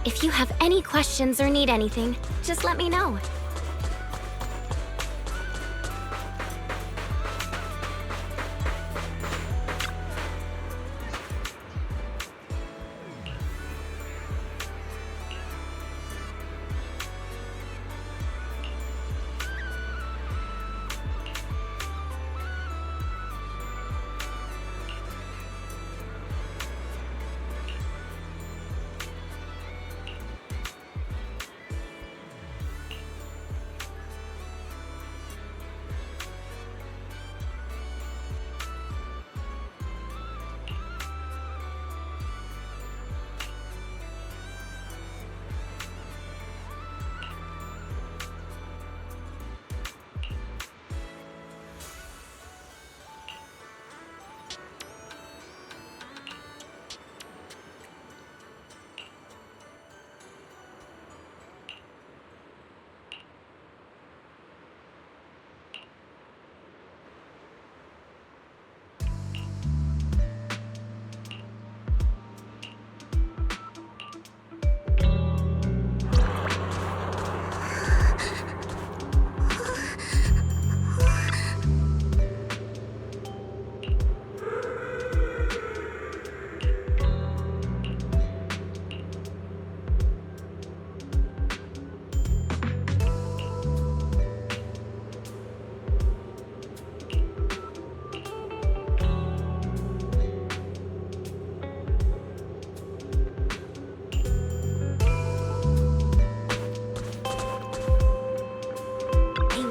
If you have any questions or need anything, just let me know.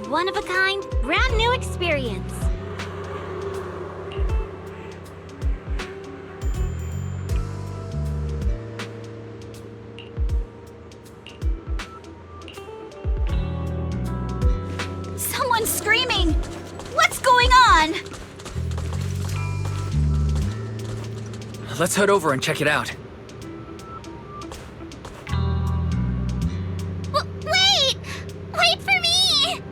One-of-a-kind, brand new experience. Someone's screaming! What's going on? Let's head over and check it out. Wait! Wait for me!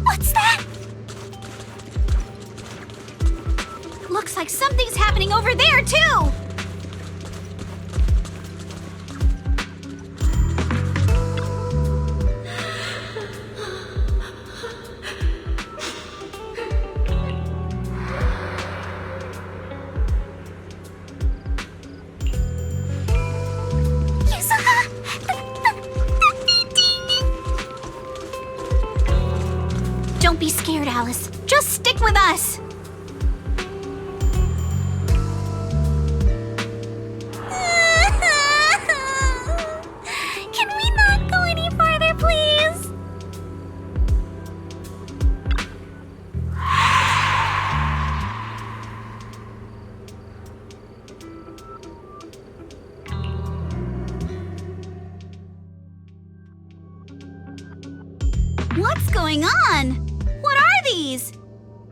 What's that? Looks like something's happening over there, too! Don't be scared, Alice. Just stick with us. Can we not go any farther, please? What's going on? What are these?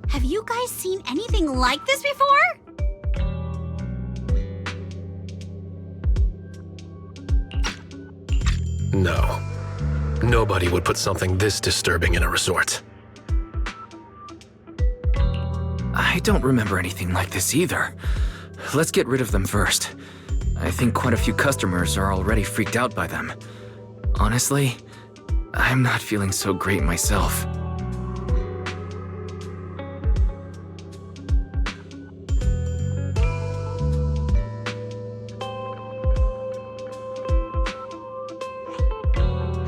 Have you guys seen anything like this before? No. Nobody would put something this disturbing in a resort. I don't remember anything like this either. Let's get rid of them first. I think quite a few customers are already freaked out by them. Honestly, I'm not feeling so great myself.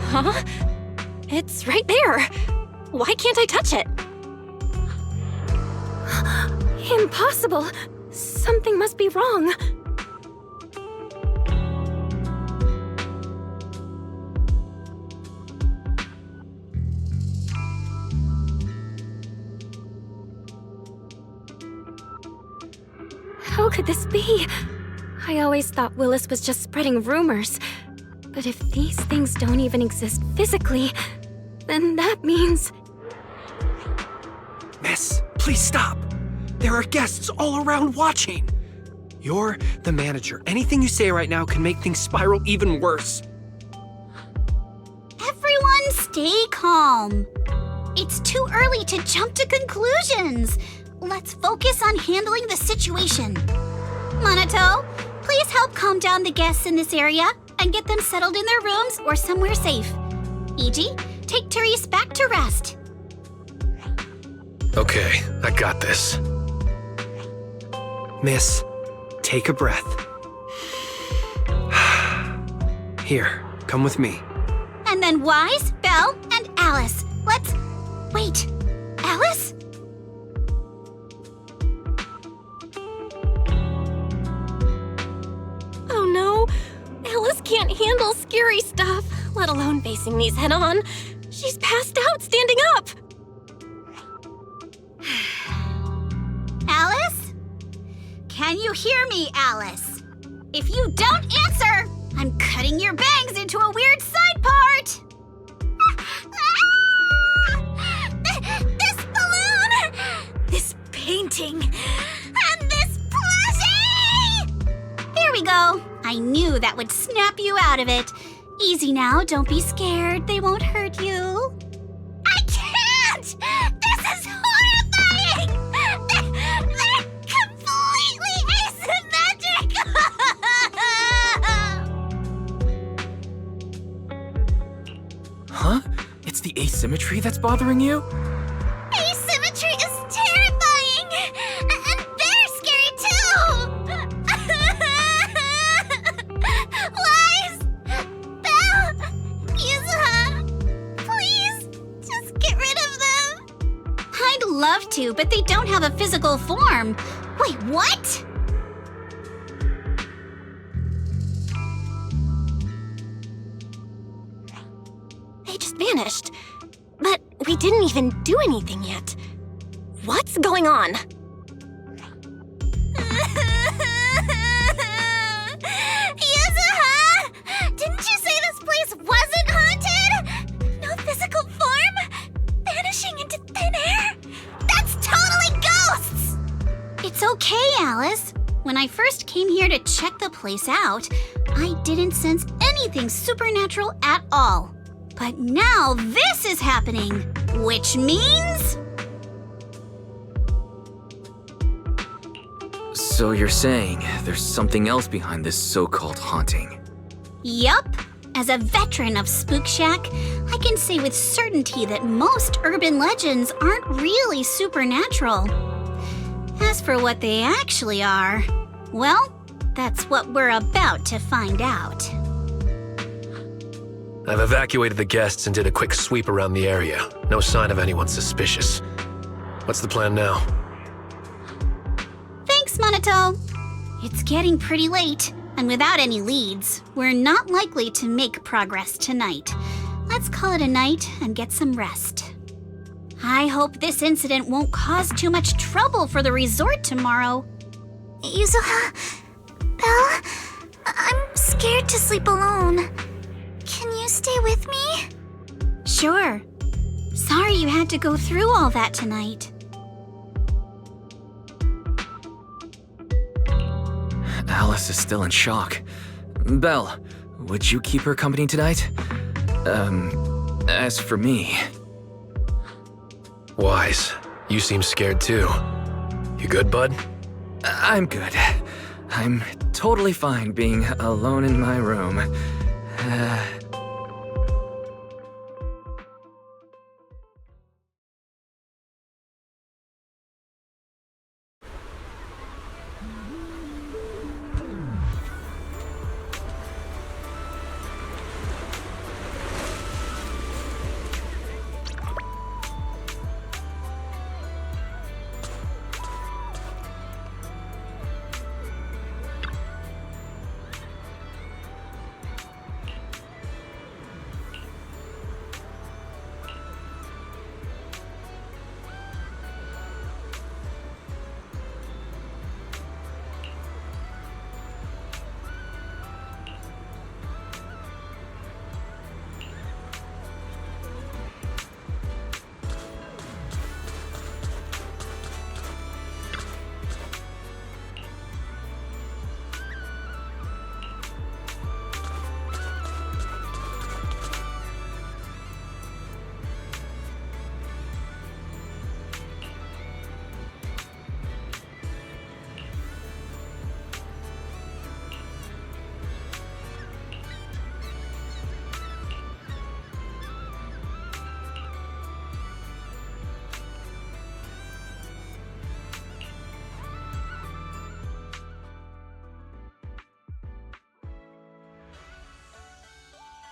Huh? It's right there. Why can't I touch it? Impossible. Something must be wrong. How could this be? I always thought Willis was just spreading rumors. But if these things don't even exist physically, then that means... Miss, please stop. There are guests all around watching. You're the manager. Anything you say right now can make things spiral even worse. stay calm. It's too early to jump to conclusions. Let's focus on handling the situation. Monato, please help calm down the guests in this area and get them settled in their rooms or somewhere safe. Iji, take Therese back to rest. Okay, I got this. Miss, take a breath. Here, come with me. And then Wise, Belle, and Alice. Let's... Wait, Alice? Oh no, Alice can't handle scary stuff, let alone facing these head on. She's passed out standing up. Alice? Can you hear me, Alice? If you don't answer, I'm cutting your bangs into a weird side part! This balloon! This painting! And this plushie! Here we go. I knew that would snap you out of it. Easy now, don't be scared. They won't hurt you. I can't! This is horrifying! They're completely asymmetric! Huh? It's the asymmetry that's bothering you? Asymmetry is terrifying! And they're scary too! Wise! Belle! Yuzuha! Please, just get rid of them! I'd love to, but they don't have a physical form. Wait, what? They just vanished. But we didn't even do anything yet. What's going on? Yuzuha! Didn't you say this place wasn't haunted? No physical form? Vanishing into thin air? That's totally ghosts! It's okay, Alice. When I first came here to check the place out, I didn't sense anything supernatural at all. But now this is happening, which means... So you're saying there's something else behind this so-called haunting? Yup. As a veteran of Spook Shack, I can say with certainty that most urban legends aren't really supernatural. As for what they actually are, well, that's what we're about to find out. I've evacuated the guests and did a quick sweep around the area. No sign of anyone suspicious. What's the plan now? Thanks, Monato. It's getting pretty late, and without any leads, we're not likely to make progress tonight. Let's call it a night and get some rest. I hope this incident won't cause too much trouble for the resort tomorrow. Yuzuha, Belle, I'm scared to sleep alone. Can you stay with me? Sure. Sorry you had to go through all that tonight. Alice is still in shock. Belle, would you keep her company tonight? As for me... Wise, you seem scared too. You good, bud? I'm good. I'm totally fine being alone in my room.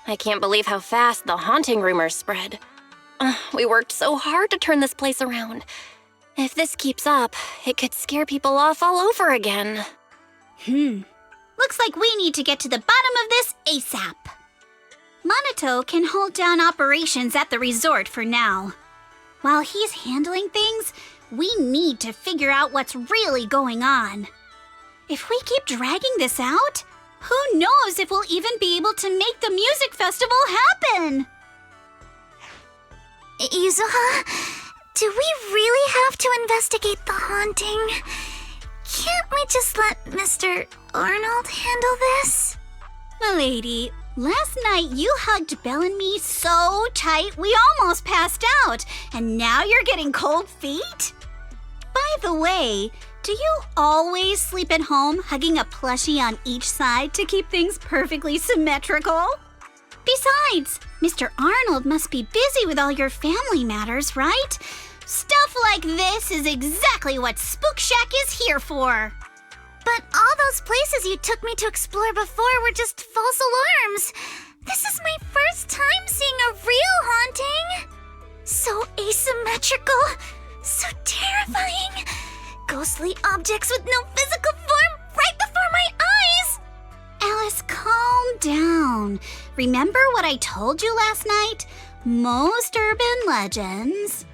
I can't believe how fast the haunting rumors spread. We worked so hard to turn this place around. If this keeps up, it could scare people off all over again. Looks like we need to get to the bottom of this ASAP. Monato can hold down operations at the resort for now. While he's handling things, we need to figure out what's really going on. If we keep dragging this out, who knows if we'll even be able to make the music festival happen? Yuzuha, do we really have to investigate the haunting? Can't we just let Mr. Arnold handle this? Milady, last night you hugged Belle and me so tight we almost passed out, and now you're getting cold feet? By the way, do you always sleep at home hugging a plushie on each side to keep things perfectly symmetrical? Besides, Mr. Arnold must be busy with all your family matters, right? Stuff like this is exactly what Spook Shack is here for. But all those places you took me to explore before were just false alarms. This is my first time seeing a real haunting. So asymmetrical, so terrifying. Ghostly objects with no physical form right before my eyes. Alice, calm down. Remember what I told you last night? Most urban legends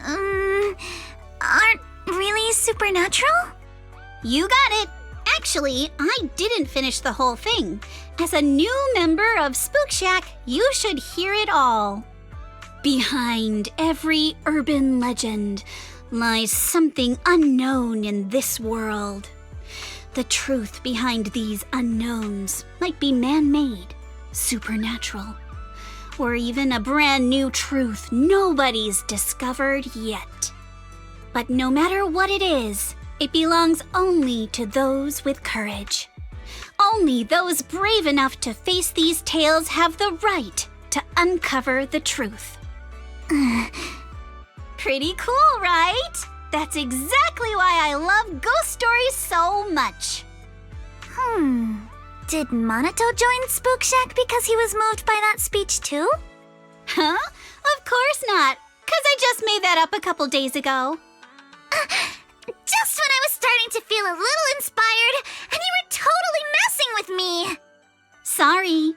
Aren't really supernatural? You got it. Actually, I didn't finish the whole thing. As a new member of Spook Shack, you should hear it all. Behind every urban legend lies something unknown in this world. The truth behind these unknowns might be man-made, supernatural, or even a brand new truth nobody's discovered yet. But no matter what it is, it belongs only to those with courage. Only those brave enough to face these tales have the right to uncover the truth. Pretty cool, right? That's exactly why I love ghost stories so much. Did Monato join Spook Shack because he was moved by that speech too? Huh? Of course not, 'cause I just made that up a couple days ago. Just when I was starting to feel a little inspired, and you were totally messing with me. Sorry,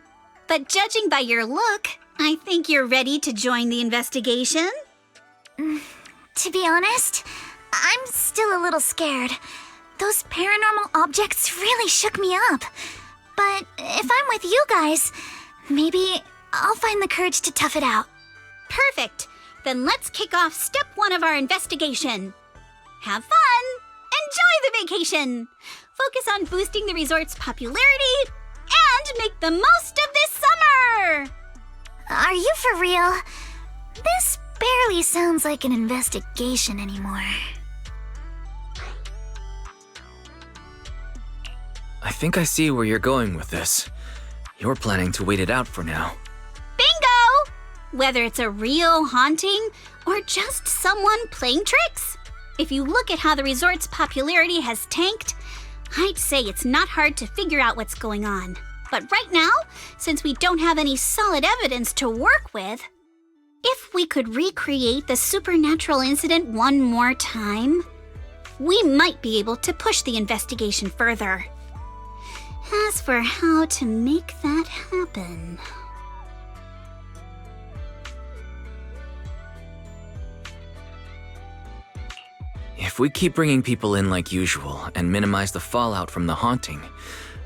but judging by your look, I think you're ready to join the investigation. To be honest, I'm still a little scared. Those paranormal objects really shook me up. But if I'm with you guys, maybe I'll find the courage to tough it out. Perfect. Then let's kick off step 1 of our investigation. Have fun! Enjoy the vacation! Focus on boosting the resort's popularity and make the most of this summer! Are you for real? This barely sounds like an investigation anymore. I think I see where you're going with this. You're planning to wait it out for now. Bingo! Whether it's a real haunting or just someone playing tricks. If you look at how the resort's popularity has tanked, I'd say it's not hard to figure out what's going on. But right now, since we don't have any solid evidence to work with, if we could recreate the supernatural incident one more time, we might be able to push the investigation further. As for how to make that happen... If we keep bringing people in like usual and minimize the fallout from the haunting,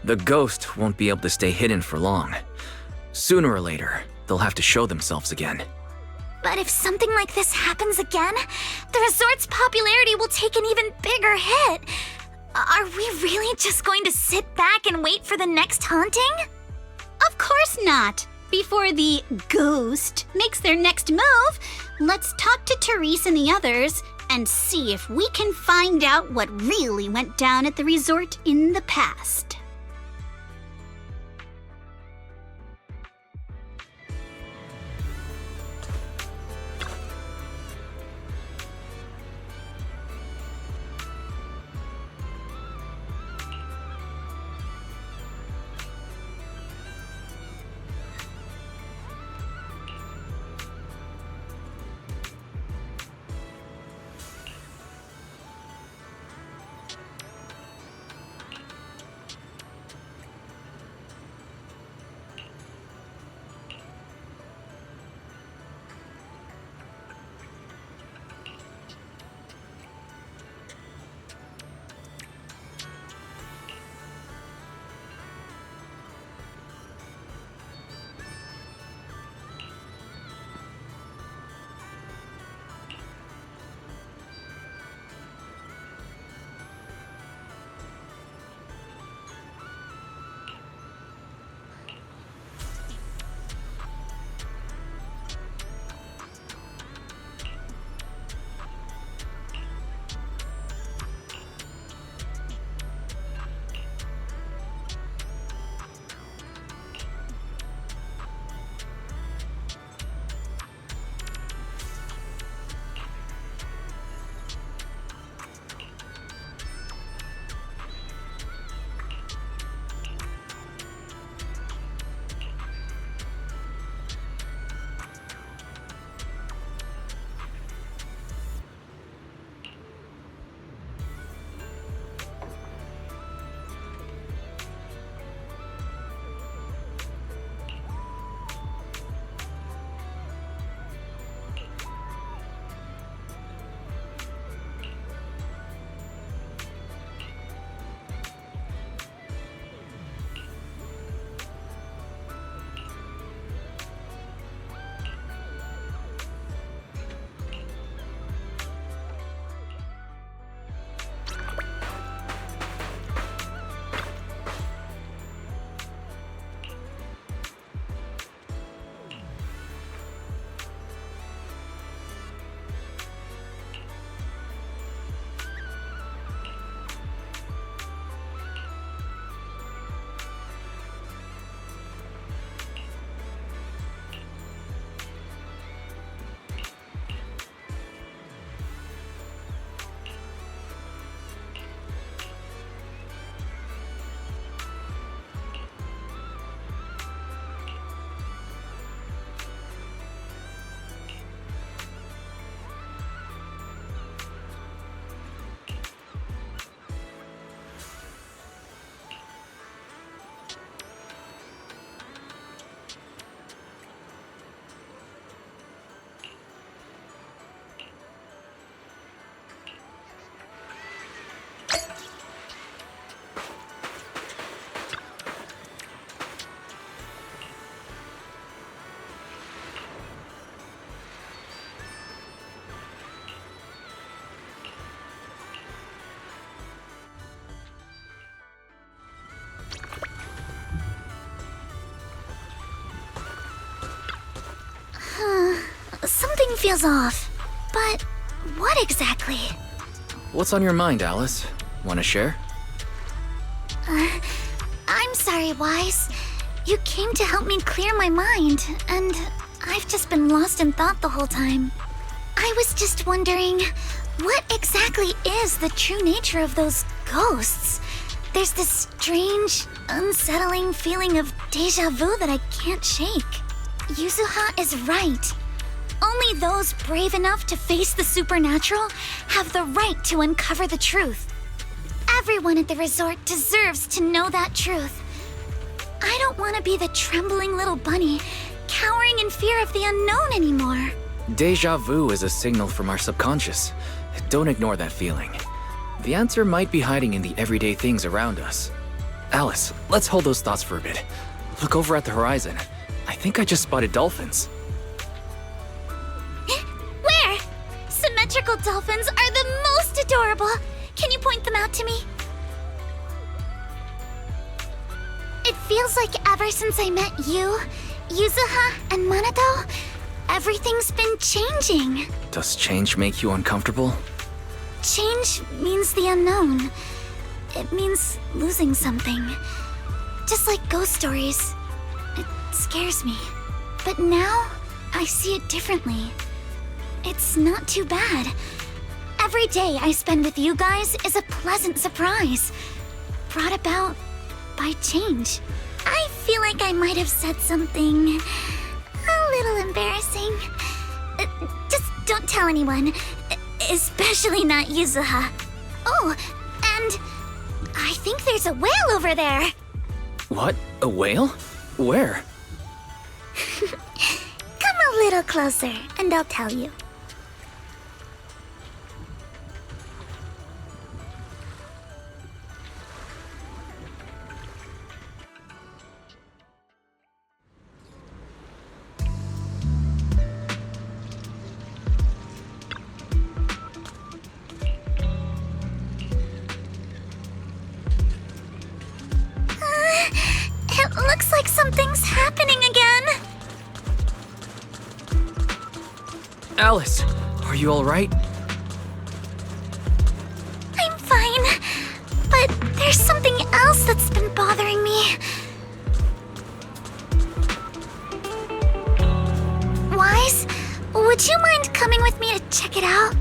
the ghost won't be able to stay hidden for long. Sooner or later, they'll have to show themselves again. But if something like this happens again, the resort's popularity will take an even bigger hit. Are we really just going to sit back and wait for the next haunting? Of course not. Before the ghost makes their next move, let's talk to Therese and the others and see if we can find out what really went down at the resort in the past. Something feels off. But what exactly? What's on your mind, Alice? Want to share? I'm sorry, Wise. You came to help me clear my mind, and I've just been lost in thought the whole time. I was just wondering, what exactly is the true nature of those ghosts? There's this strange, unsettling feeling of déjà vu that I can't shake. Yuzuha is right. Only those brave enough to face the supernatural have the right to uncover the truth. Everyone at the resort deserves to know that truth. I don't want to be the trembling little bunny, cowering in fear of the unknown anymore. Deja vu is a signal from our subconscious. Don't ignore that feeling. The answer might be hiding in the everyday things around us. Alice, let's hold those thoughts for a bit. Look over at the horizon. I think I just spotted dolphins. Where? Symmetrical dolphins are the most adorable. Can you point them out to me? It feels like ever since I met you, Yuzuha, and Manado, everything's been changing. Does change make you uncomfortable? Change means the unknown. It means losing something. Just like ghost stories. It scares me. But now, I see it differently. It's not too bad. Every day I spend with you guys is a pleasant surprise, brought about by change. I feel like I might have said something a little embarrassing. Just don't tell anyone, especially not Yuzuha. Oh, and I think there's a whale over there. What? A whale? Where? Come a little closer, and I'll tell you. It looks like something's happening again. Alice, are you alright? I'm fine, but there's something else that's been bothering me. Wise, would you mind coming with me to check it out?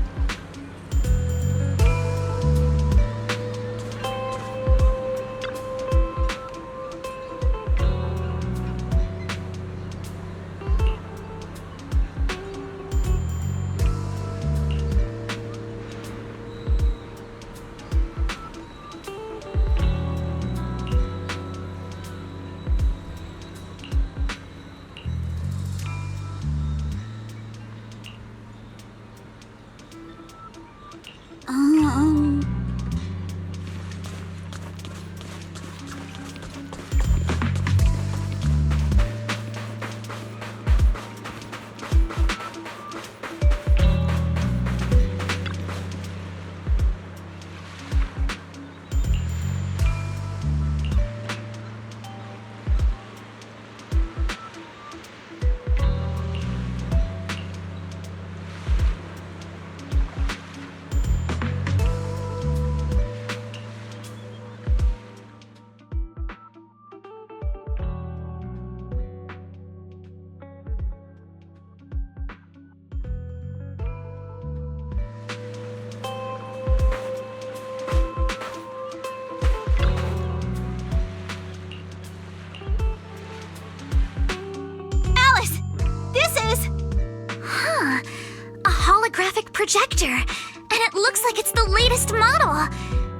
Projector, and it looks like it's the latest model.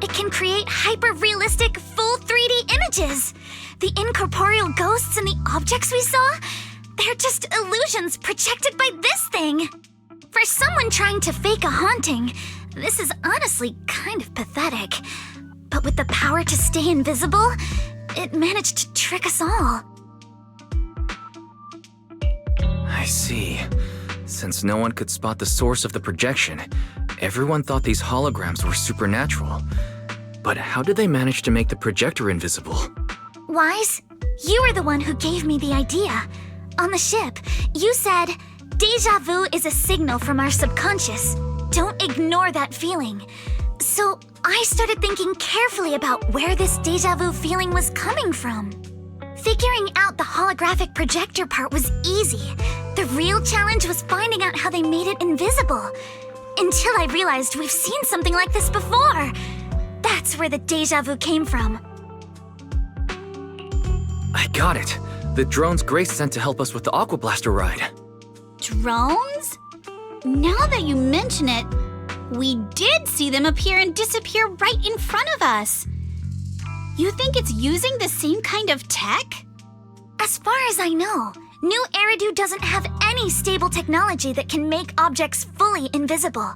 It can create hyper-realistic, full 3D images. The incorporeal ghosts and the objects we saw, they're just illusions projected by this thing. For someone trying to fake a haunting, this is honestly kind of pathetic. But with the power to stay invisible, it managed to trick us all. I see. Since no one could spot the source of the projection, everyone thought these holograms were supernatural. But how did they manage to make the projector invisible? Wise, you were the one who gave me the idea. On the ship, you said, Deja vu is a signal from our subconscious. Don't ignore that feeling. So I started thinking carefully about where this deja vu feeling was coming from. Figuring out the holographic projector part was easy. The real challenge was finding out how they made it invisible. Until I realized we've seen something like this before. That's where the deja vu came from. I got it. The drones Grace sent to help us with the Aqua Blaster ride. Drones? Now that you mention it, we did see them appear and disappear right in front of us. You think it's using the same kind of tech? As far as I know, New Eridu doesn't have any stable technology that can make objects fully invisible.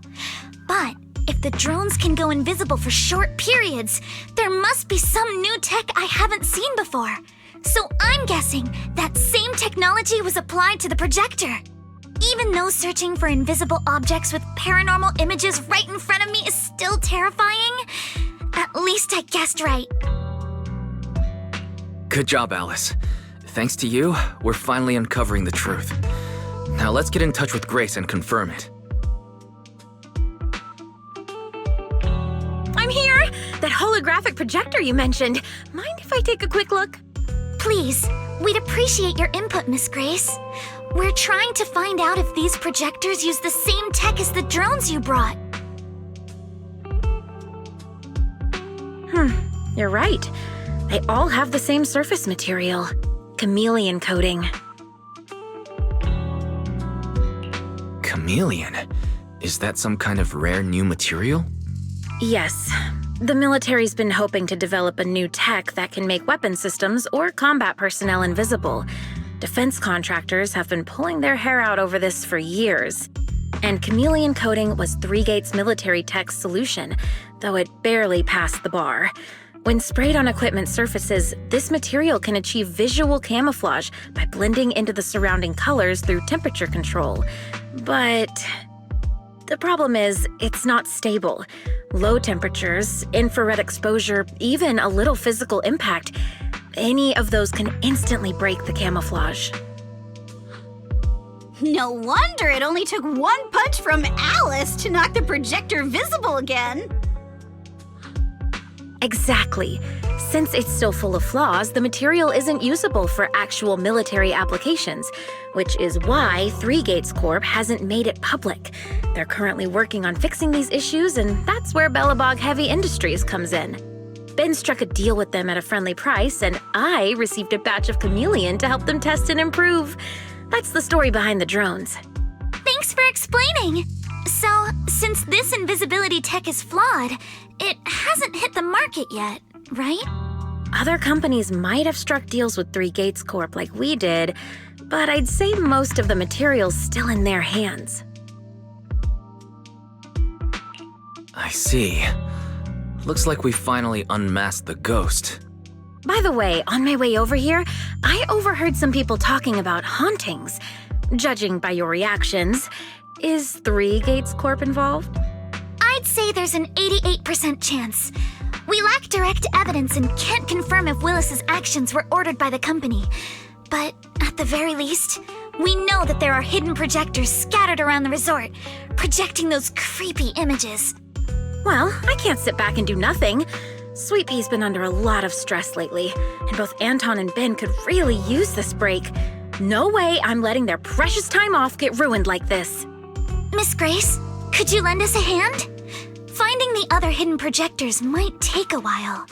But if the drones can go invisible for short periods, there must be some new tech I haven't seen before. So I'm guessing that same technology was applied to the projector. Even though searching for invisible objects with paranormal images right in front of me is still terrifying, at least I guessed right. Good job, Alice. Thanks to you, we're finally uncovering the truth. Now let's get in touch with Grace and confirm it. I'm here! That holographic projector you mentioned. Mind if I take a quick look? Please, we'd appreciate your input, Miss Grace. We're trying to find out if these projectors use the same tech as the drones you brought. You're right. They all have the same surface material. Chameleon coating. Chameleon? Is that some kind of rare new material? Yes. The military's been hoping to develop a new tech that can make weapon systems or combat personnel invisible. Defense contractors have been pulling their hair out over this for years. And chameleon coating was Three Gates military tech's solution, though it barely passed the bar. When sprayed on equipment surfaces, this material can achieve visual camouflage by blending into the surrounding colors through temperature control. But the problem is, it's not stable. Low temperatures, infrared exposure, even a little physical impact, any of those can instantly break the camouflage. No wonder it only took one punch from Alice to knock the projector visible again. Exactly. Since it's still full of flaws, the material isn't usable for actual military applications, which is why Three Gates Corp hasn't made it public. They're currently working on fixing these issues, and that's where Bellabog Heavy Industries comes in. Ben struck a deal with them at a friendly price, and I received a batch of chameleon to help them test and improve. That's the story behind the drones. Thanks for explaining. So, since this invisibility tech is flawed, it hasn't hit the market yet, right? Other companies might have struck deals with Three Gates Corp like we did, but I'd say most of the material's still in their hands. I see. Looks like we finally unmasked the ghost. By the way, on my way over here, I overheard some people talking about hauntings. Judging by your reactions, is Three Gates Corp involved? I'd say there's an 88% chance. We lack direct evidence and can't confirm if Willis's actions were ordered by the company. But at the very least, we know that there are hidden projectors scattered around the resort, projecting those creepy images. Well, I can't sit back and do nothing. Sweet Pea's been under a lot of stress lately, and both Anton and Ben could really use this break. No way I'm letting their precious time off get ruined like this. Miss Grace, could you lend us a hand? Finding the other hidden projectors might take a while,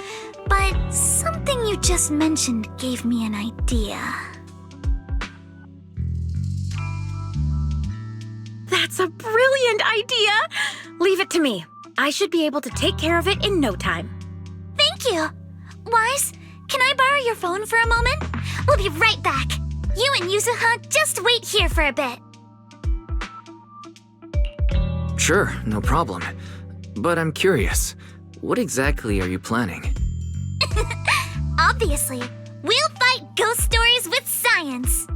but something you just mentioned gave me an idea. That's a brilliant idea! Leave it to me. I should be able to take care of it in no time. Thank you. Wise, can I borrow your phone for a moment? We'll be right back. You and Yuzuha just wait here for a bit. Sure, no problem. But I'm curious, what exactly are you planning? Obviously, we'll fight ghost stories with science.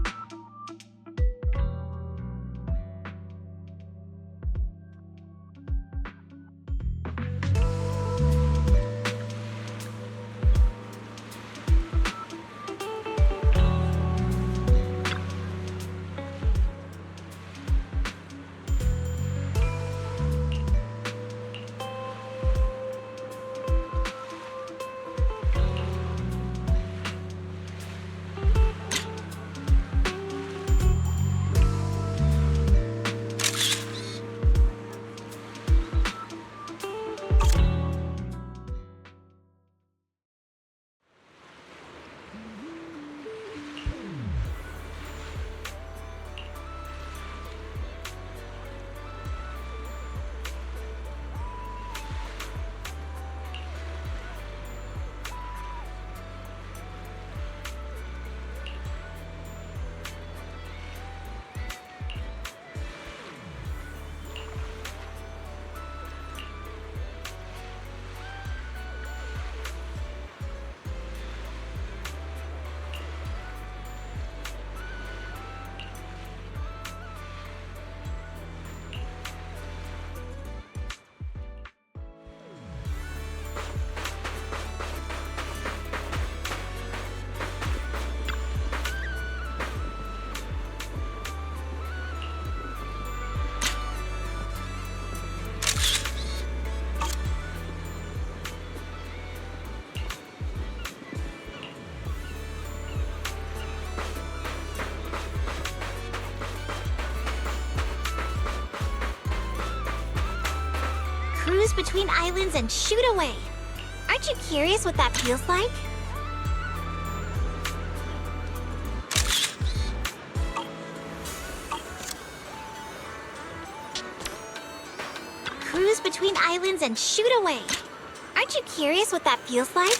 cruise between islands and shoot away. Aren't you curious what that feels like? Cruise between islands and shoot away. Aren't you curious what that feels like?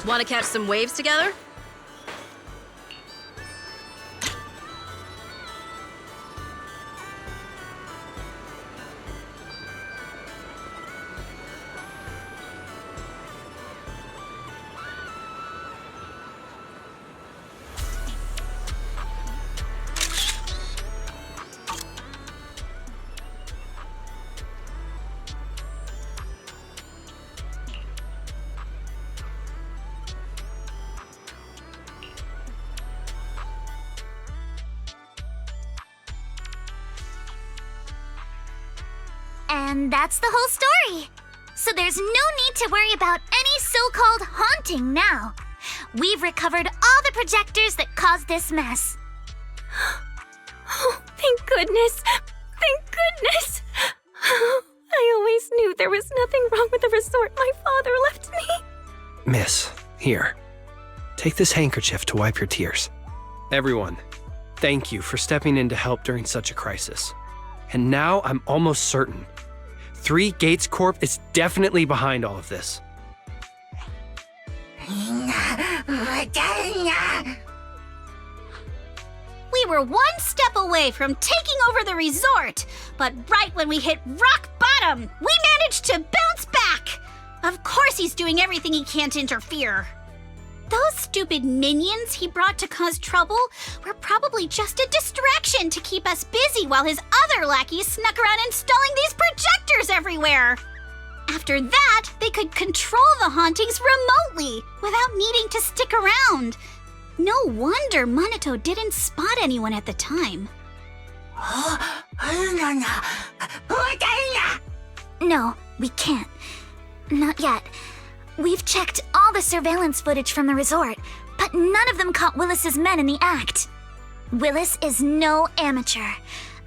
Want to catch some waves together? And that's the whole story. So there's no need to worry about any so-called haunting now. We've recovered all the projectors that caused this mess. Oh, thank goodness. Thank goodness. I always knew there was nothing wrong with the resort my father left me. Miss, here. Take this handkerchief to wipe your tears. Everyone, thank you for stepping in to help during such a crisis. And now I'm almost certain. 3 Gates Corp is definitely behind all of this. We were one step away from taking over the resort, but right when we hit rock bottom, we managed to bounce back. Of course he's doing everything he can to interfere. Those stupid minions he brought to cause trouble were probably just a distraction to keep us busy while his other lackeys snuck around installing these projectors everywhere. After that, they could control the hauntings remotely without needing to stick around. No wonder Monato didn't spot anyone at the time. No, we can't. Not yet. We've checked all the surveillance footage from the resort, but none of them caught Willis's men in the act. Willis is no amateur.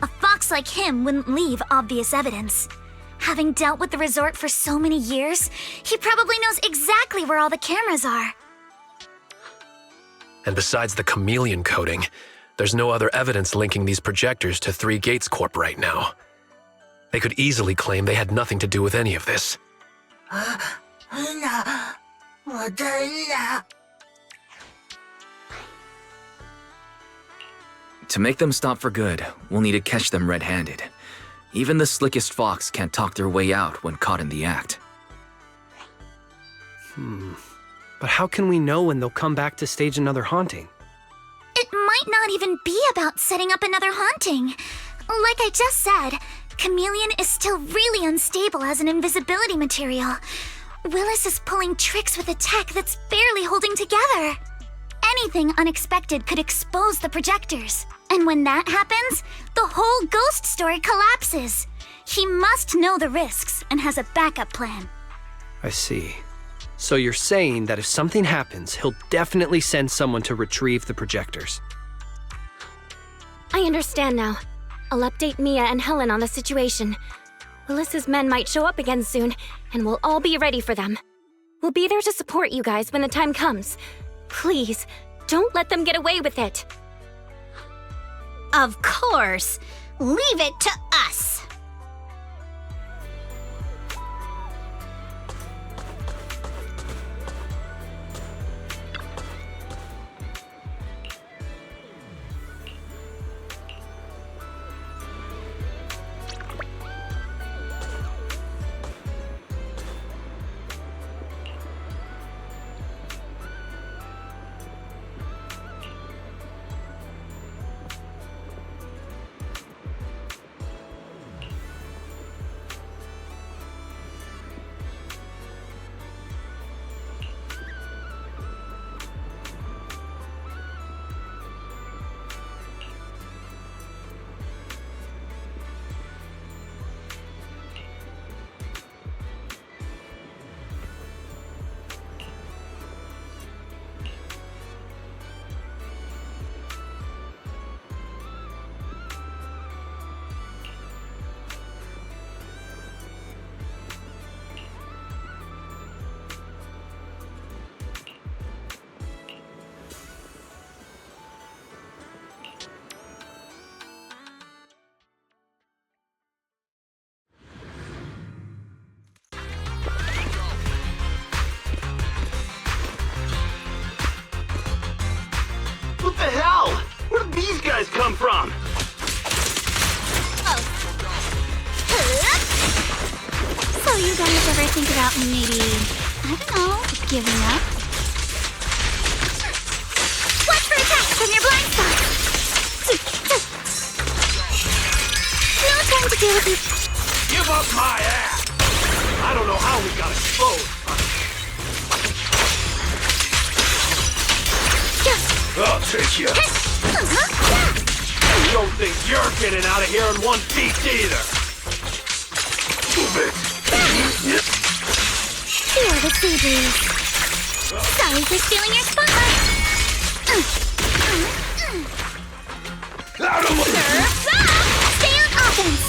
A fox like him wouldn't leave obvious evidence. Having dealt with the resort for so many years, he probably knows exactly where all the cameras are. And besides the chameleon coating, there's no other evidence linking these projectors to 3 Gates Corp right now. They could easily claim they had nothing to do with any of this. To make them stop for good, we'll need to catch them red-handed. Even the slickest fox can't talk their way out when caught in the act. But how can we know when they'll come back to stage another haunting? It might not even be about setting up another haunting. Like I just said, Chameleon is still really unstable as an invisibility material. Willis is pulling tricks with a tech that's barely holding together. Anything unexpected could expose the projectors. And when that happens, the whole ghost story collapses. He must know the risks and has a backup plan. I see. So you're saying that if something happens, he'll definitely send someone to retrieve the projectors. I understand now. I'll update Mia and Helen on the situation. Willis's men might show up again soon, and we'll all be ready for them. We'll be there to support you guys when the time comes. Please, don't let them get away with it. Of course. Leave it to us. guys come from? Oh. So you guys ever think about maybe, I don't know, giving up? Watch for attacks from your blind spot! No time to deal with you. Give up my ass! I don't know how we got exposed. I'll take you. You don't think you're getting out of here in one piece either. Move it. Feel the sea breeze. Sorry for stealing your spotlight. Out of my... Stay on offense.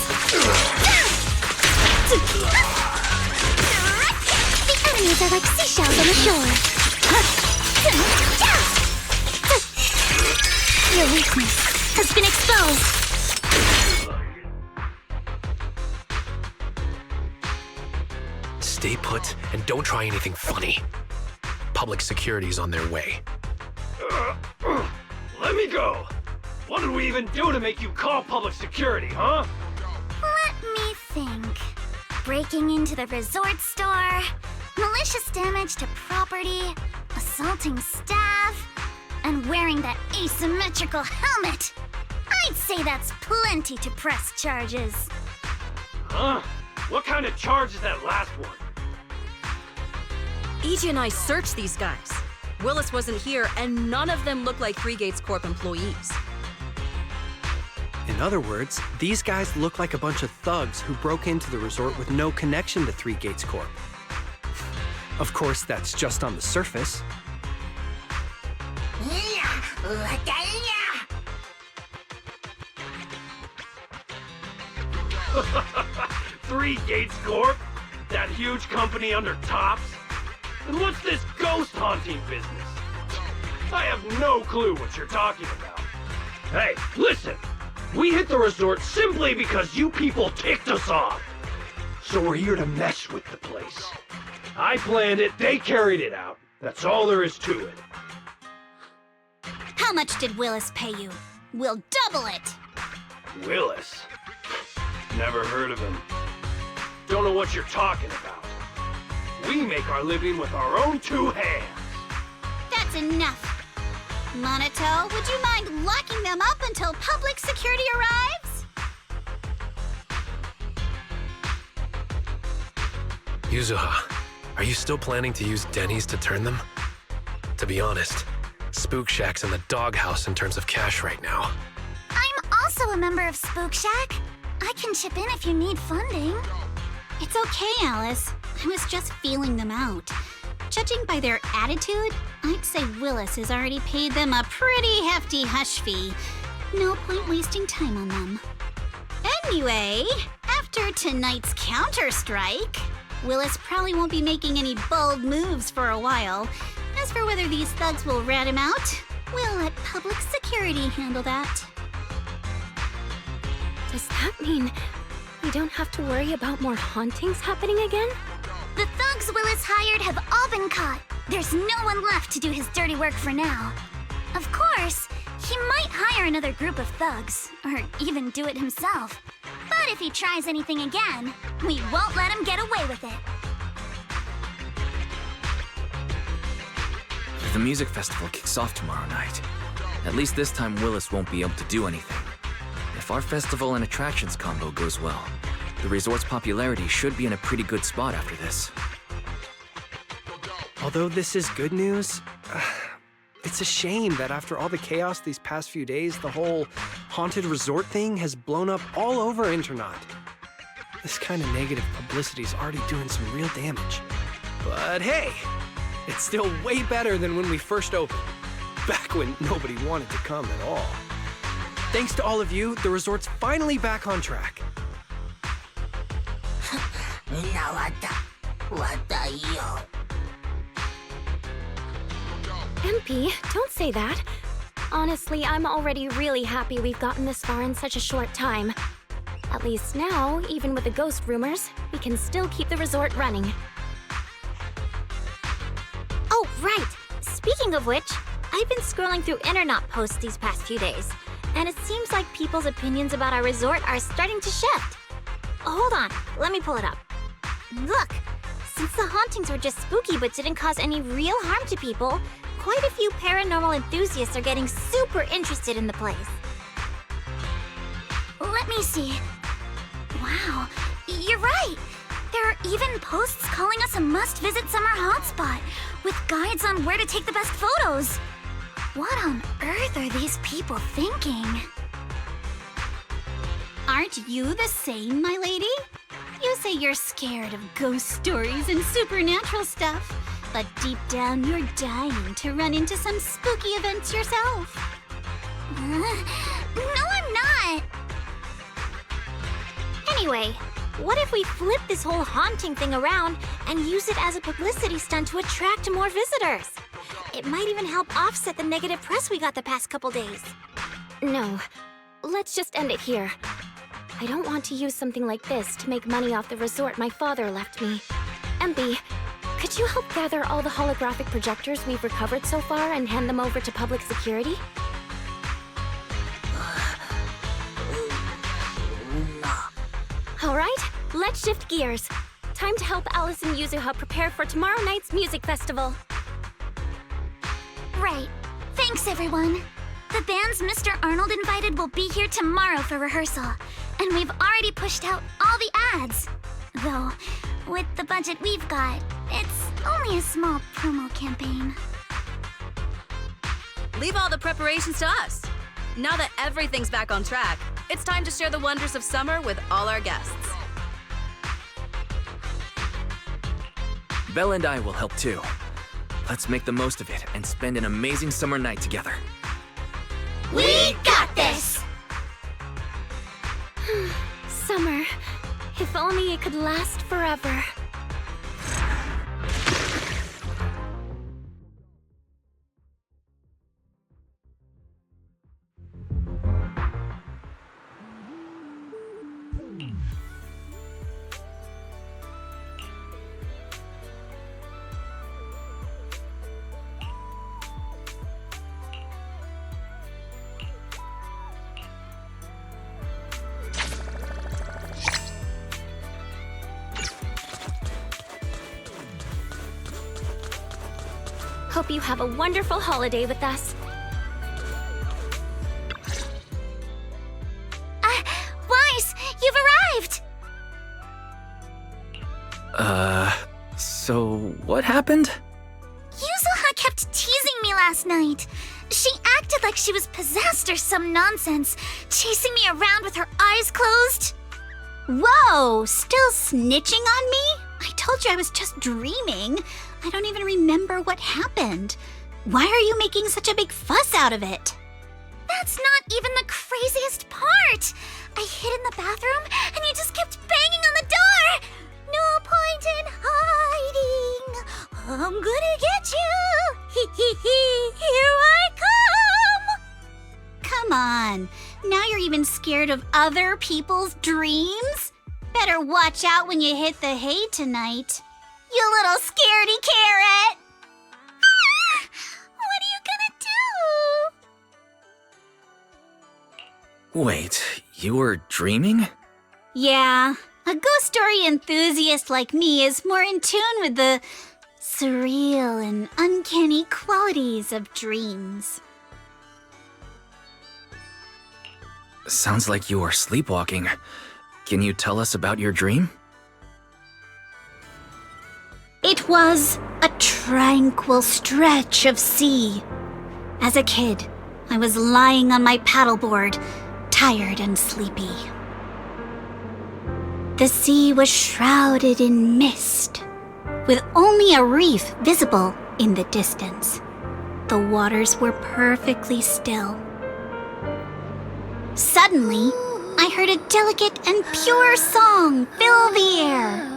The enemies are like seashells on the shore. Your weakness has been exposed. Stay put and don't try anything funny. Public security's on their way. Let me go. What did we even do to make you call public security, huh? Let me think. Breaking into the resort store, malicious damage to property, assaulting staff, and wearing that asymmetrical helmet. I'd say that's plenty to press charges. Huh? What kind of charge is that last one? EJ and I searched these guys. Willis wasn't here, and none of them look like Three Gates Corp employees. In other words, these guys look like a bunch of thugs who broke into the resort with no connection to Three Gates Corp. Of course, that's just on the surface. Three Gates Corp? That huge company under Tops? And what's this ghost haunting business? I have no clue what you're talking about. Hey, listen! We hit the resort simply because you people ticked us off. So we're here to mess with the place. I planned it, they carried it out. That's all there is to it. How much did Willis pay you? We'll double it! Willis? Never heard of him. Don't know what you're talking about. We make our living with our own two hands. That's enough. Monato, would you mind locking them up until public security arrives? Yuzuha, are you still planning to use Denny's to turn them? To be honest, Spook Shack's in the doghouse in terms of cash right now. I'm also a member of Spook Shack. I can chip in if you need funding. It's okay, Alice. I was just feeling them out. Judging by their attitude, I'd say Willis has already paid them a pretty hefty hush fee. No point wasting time on them. Anyway, after tonight's counter-strike, Willis probably won't be making any bold moves for a while. As for whether these thugs will rat him out, we'll let public security handle that. Does that mean we don't have to worry about more hauntings happening again? The thugs Willis hired have all been caught. There's no one left to do his dirty work for now. Of course, he might hire another group of thugs, or even do it himself. But if he tries anything again, we won't let him get away with it. The music festival kicks off tomorrow night. At least this time Willis won't be able to do anything. If our festival and attractions combo goes well, the resort's popularity should be in a pretty good spot after this. Although this is good news, it's a shame that after all the chaos these past few days, the whole haunted resort thing has blown up all over Internaut. This kind of negative publicity is already doing some real damage. But hey, it's still way better than when we first opened, back when nobody wanted to come at all. Thanks to all of you, the resort's finally back on track. MP, don't say that. Honestly, I'm already really happy we've gotten this far in such a short time. At least now, even with the ghost rumors, we can still keep the resort running. Oh, right. Speaking of which, I've been scrolling through Internaut posts these past few days, and it seems like people's opinions about our resort are starting to shift. Hold on, let me pull it up. Look, since the hauntings were just spooky but didn't cause any real harm to people, quite a few paranormal enthusiasts are getting super interested in the place. Let me see. Wow, you're right. There are even posts calling us a must-visit summer hotspot, with guides on where to take the best photos. What on earth are these people thinking? Aren't you the same, my lady? You say you're scared of ghost stories and supernatural stuff, but deep down you're dying to run into some spooky events yourself. No, I'm not. Anyway, what if we flip this whole haunting thing around and use it as a publicity stunt to attract more visitors? It might even help offset the negative press we got the past couple days. No, let's just end it here. I don't want to use something like this to make money off the resort my father left me. MB, could you help gather all the holographic projectors we've recovered so far and hand them over to public security? Alright, let's shift gears. Time to help Alice and Yuzuha prepare for tomorrow night's music festival. Right. Thanks, everyone. The bands Mr. Arnold invited will be here tomorrow for rehearsal, and we've already pushed out all the ads. Though, with the budget we've got, it's only a small promo campaign. Leave all the preparations to us. Now that everything's back on track, it's time to share the wonders of summer with all our guests. Belle and I will help too. Let's make the most of it and spend an amazing summer night together. We got this! Summer. If only it could last forever. Hope you have a wonderful holiday with us. Weiss, you've arrived! So what happened? Yuzuha kept teasing me last night. She acted like she was possessed or some nonsense, chasing me around with her eyes closed. Whoa, still snitching on me? I told you I was just dreaming. I don't even remember what happened. Why are you making such a big fuss out of it? That's not even the craziest part. I hid in the bathroom and you just kept banging on the door. No point in hiding. I'm gonna get you. Hee hee hee. Here I come. Come on. Now you're even scared of other people's dreams? Better watch out when you hit the hay tonight. You little scaredy carrot! What are you gonna do? Wait, you were dreaming? Yeah, a ghost story enthusiast like me is more in tune with the surreal and uncanny qualities of dreams. Sounds like you are sleepwalking. Can you tell us about your dream? It was a tranquil stretch of sea. As a kid, I was lying on my paddleboard, tired and sleepy. The sea was shrouded in mist, with only a reef visible in the distance. The waters were perfectly still. Suddenly, I heard a delicate and pure song fill the air.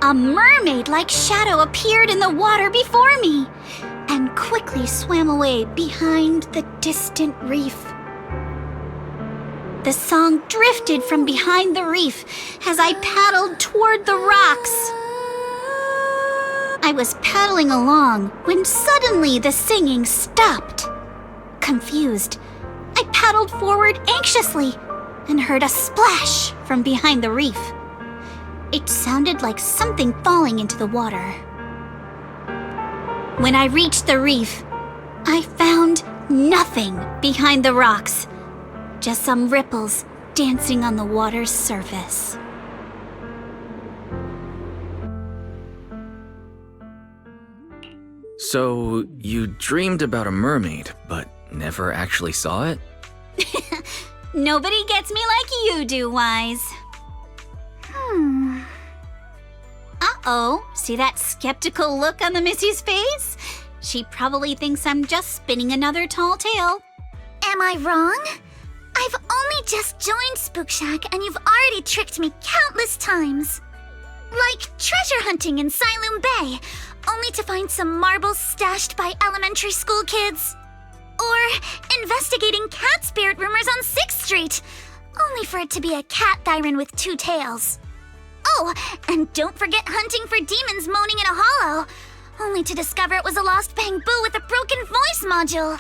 A mermaid-like shadow appeared in the water before me and quickly swam away behind the distant reef. The song drifted from behind the reef as I paddled toward the rocks. I was paddling along when suddenly the singing stopped confused. I paddled forward anxiously and heard a splash from behind the reef. It sounded like something falling into the water. When I reached the reef, I found nothing behind the rocks, just some ripples dancing on the water's surface. So, you dreamed about a mermaid, but never actually saw it? Nobody gets me like you do, Wise. Uh-oh, see that skeptical look on the Missy's face? She probably thinks I'm just spinning another tall tale. Am I wrong? I've only just joined Spook Shack and you've already tricked me countless times. Like treasure hunting in Siloam Bay, only to find some marbles stashed by elementary school kids. Or investigating cat spirit rumors on 6th Street, only for it to be a cat siren with 2 tails. Oh, and don't forget hunting for demons moaning in a hollow, only to discover it was a lost bamboo with a broken voice module.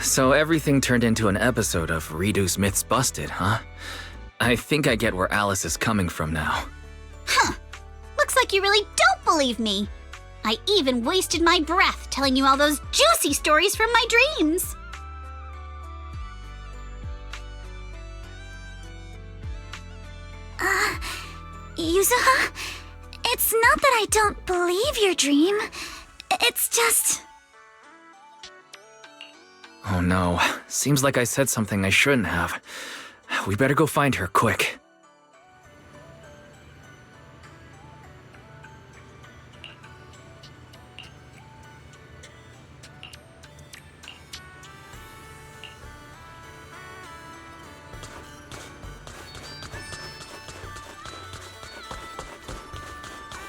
So everything turned into an episode of Redu's Myths Busted, huh? I think I get where Alice is coming from now. Huh. Looks like you really don't believe me. I even wasted my breath telling you all those juicy stories from my dreams. Yuzuha, it's not that I don't believe your dream. It's just... Oh no, seems like I said something I shouldn't have. We better go find her, quick.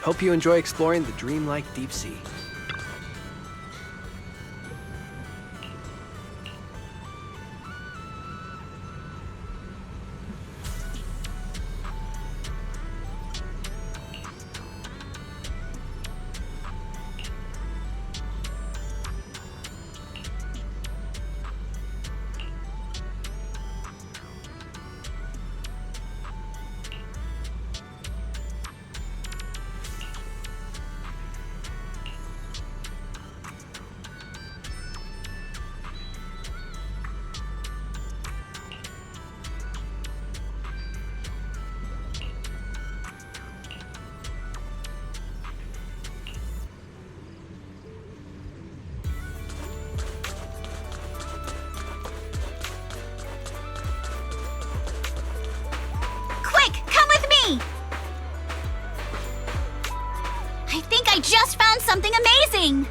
Hope you enjoy exploring the dreamlike deep sea. I think I just found something amazing!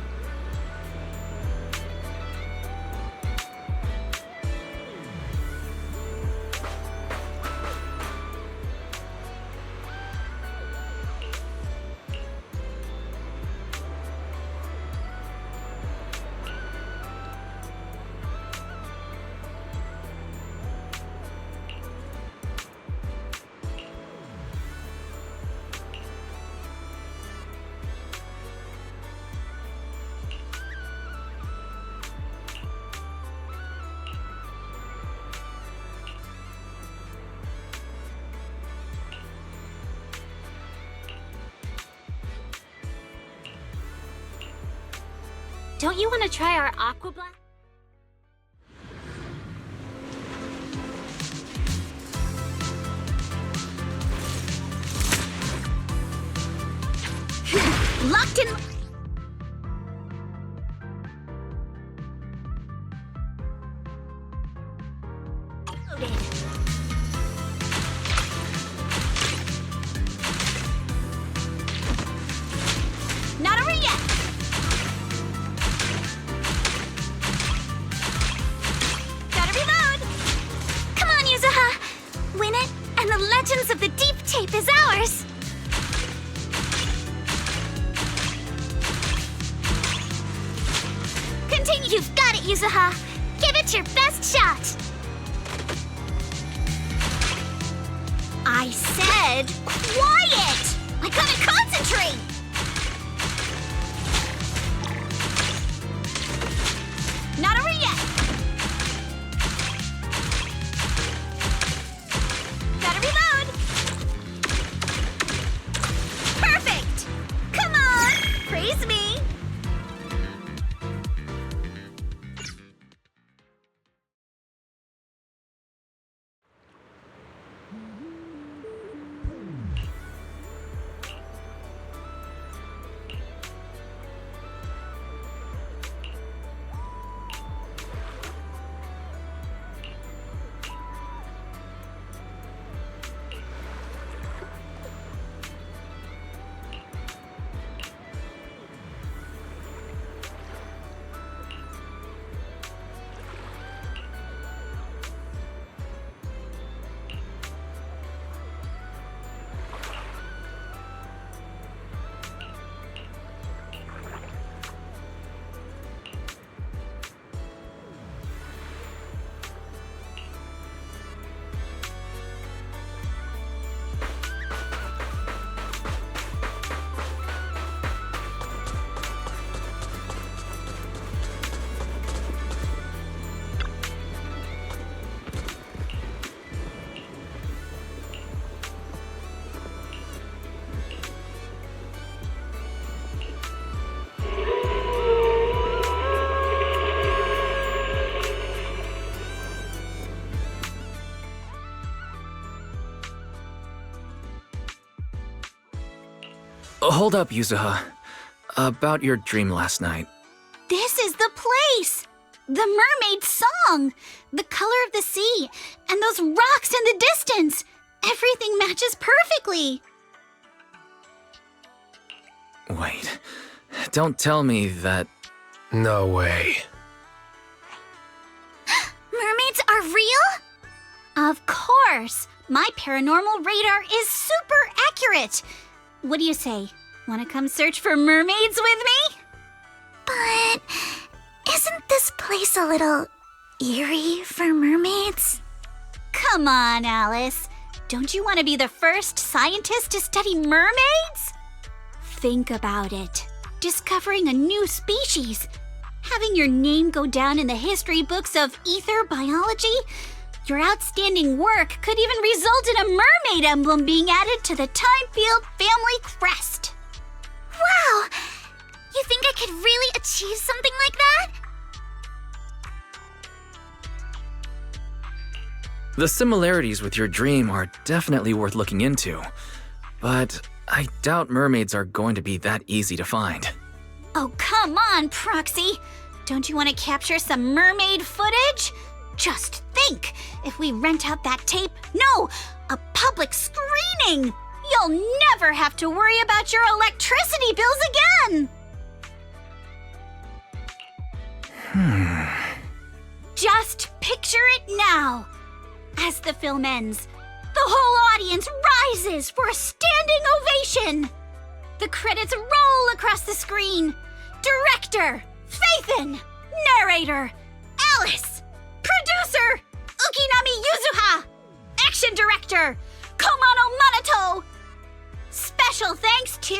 Don't you want to try our aqua blast? Locked in. Not over yet. Gotta reload. Come on, Yuzuha! Win it, and the Legends of the Deep tape is ours! Continue, you've got it, Yuzuha! Give it your best shot! I said quiet! I gotta concentrate! Excuse me! Hold up, Yuzuha. About your dream last night. This is the place! The mermaid song! The color of the sea, and those rocks in the distance! Everything matches perfectly! Wait. Don't tell me that... No way. Mermaids are real? Of course! My paranormal radar is super accurate! What do you say? Want to come search for mermaids with me? But isn't this place a little eerie for mermaids? Come on, Alice. Don't you want to be the first scientist to study mermaids? Think about it. Discovering a new species. Having your name go down in the history books of ether biology. Your outstanding work could even result in a mermaid emblem being added to the Timefield family crest. Wow! You think I could really achieve something like that? The similarities with your dream are definitely worth looking into. But I doubt mermaids are going to be that easy to find. Oh, come on, Proxy. Don't you want to capture some mermaid footage? Just think, if we rent out that tape, no, a public screening, you'll never have to worry about your electricity bills again. Just picture it now. As the film ends, the whole audience rises for a standing ovation. The credits roll across the screen. Director, Faithin, narrator, Alice, producer, Ukinami Yuzuha, action director, Komano Manato. Special thanks to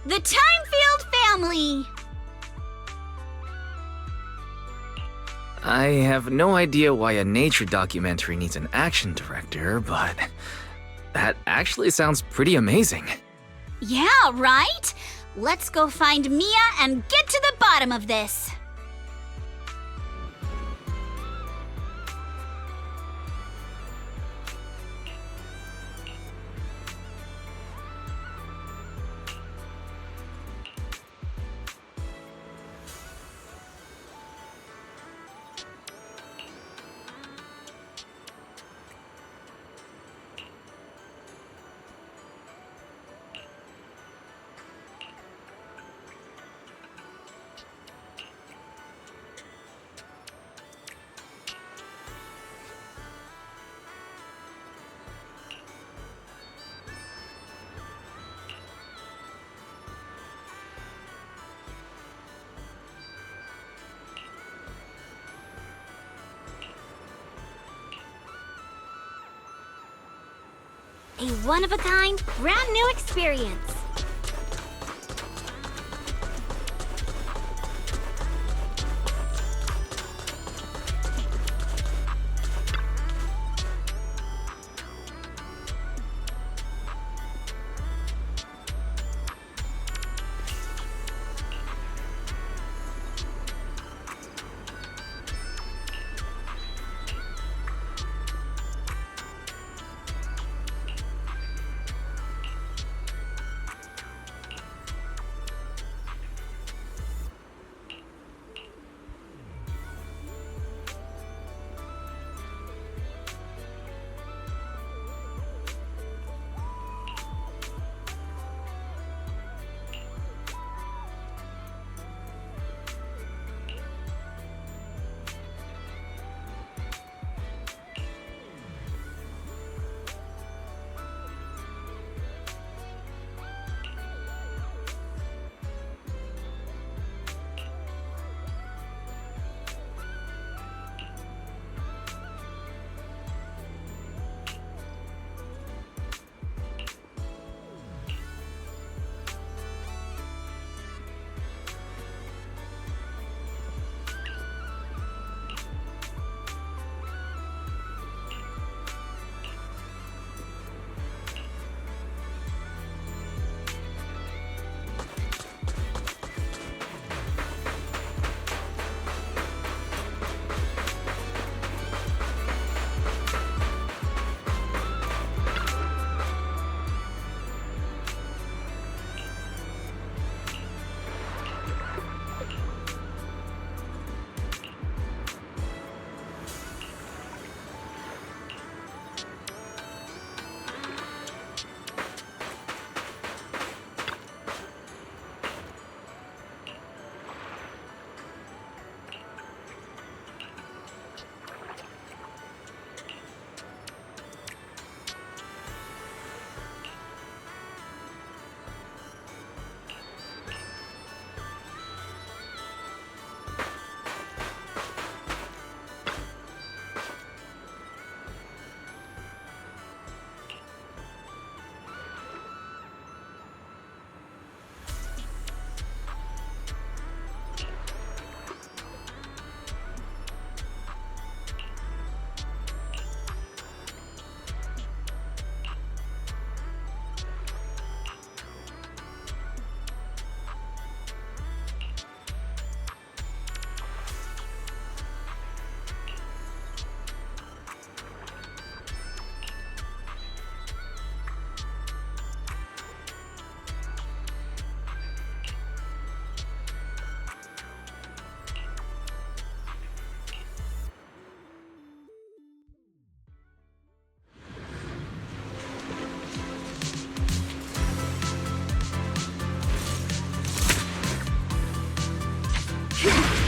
the Timefield family. I have no idea why a nature documentary needs an action director, but that actually sounds pretty amazing. Yeah, right? Let's go find Mia and get to the bottom of this. A one-of-a-kind, brand new experience.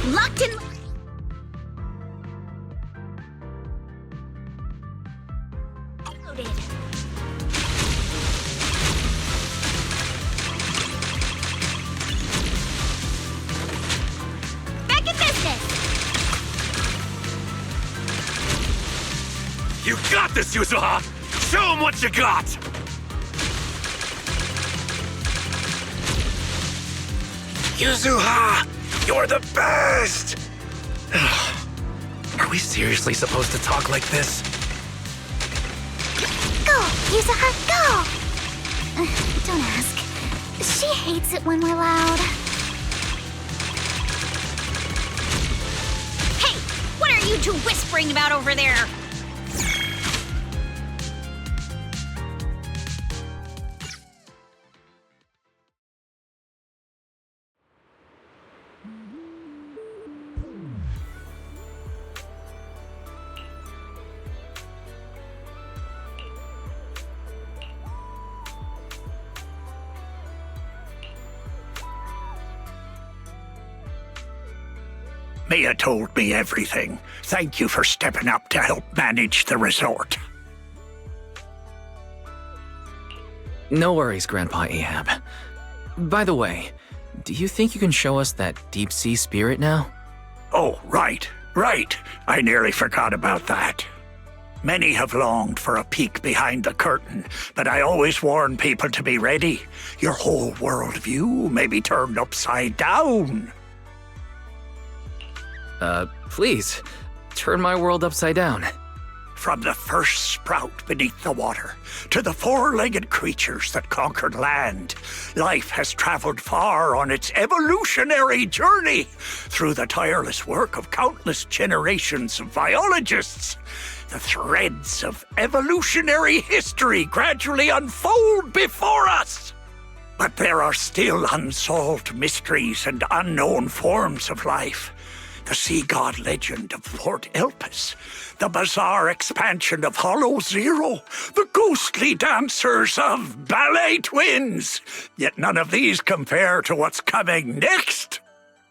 Locked in. Loaded. Back in business. You got this, Yuzuha! Show him what you got! Yuzuha! You're the best! Are we seriously supposed to talk like this? Go, Yuzuha, go! Don't ask. She hates it when we're loud. Hey, what are you two whispering about over there? Mia told me everything. Thank you for stepping up to help manage the resort. No worries, Grandpa Ahab. By the way, do you think you can show us that deep-sea spirit now? Oh, right. I nearly forgot about that. Many have longed for a peek behind the curtain, but I always warn people to be ready. Your whole worldview may be turned upside down. Please, turn my world upside down. From the first sprout beneath the water to the four-legged creatures that conquered land, life has traveled far on its evolutionary journey through the tireless work of countless generations of biologists. The threads of evolutionary history gradually unfold before us. But there are still unsolved mysteries and unknown forms of life. The sea god legend of Port Elpis, the bizarre expansion of Hollow Zero, the ghostly dancers of Ballet Twins. Yet none of these compare to what's coming next.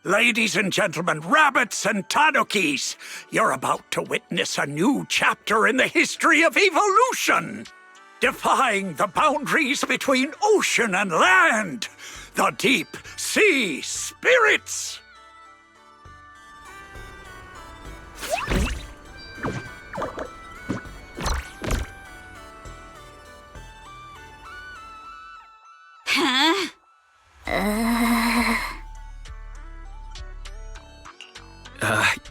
Ladies and gentlemen, rabbits and tanukis, you're about to witness a new chapter in the history of evolution. Defying the boundaries between ocean and land, the deep sea spirits. Huh?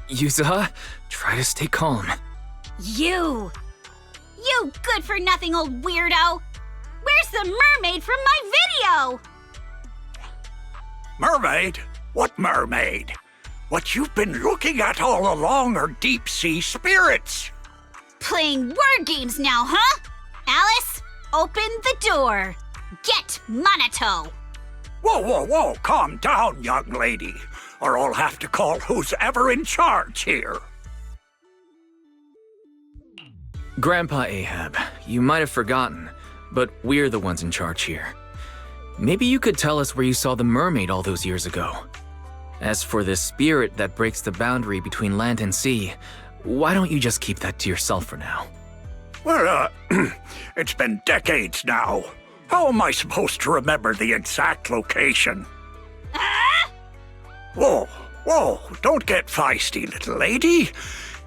Yuzuha, try to stay calm. You good-for-nothing old weirdo! Where's the mermaid from my video? Mermaid? What mermaid? What you've been looking at all along are deep-sea spirits. Playing word games now, huh? Alice, open the door. Get Monato. Whoa, calm down, young lady, or I'll have to call who's ever in charge here. Grandpa Ahab, you might have forgotten, but we're the ones in charge here. Maybe you could tell us where you saw the mermaid all those years ago. As for the spirit that breaks the boundary between land and sea, why don't you just keep that to yourself for now? Well, it's been decades now. How am I supposed to remember the exact location? Whoa, don't get feisty, little lady.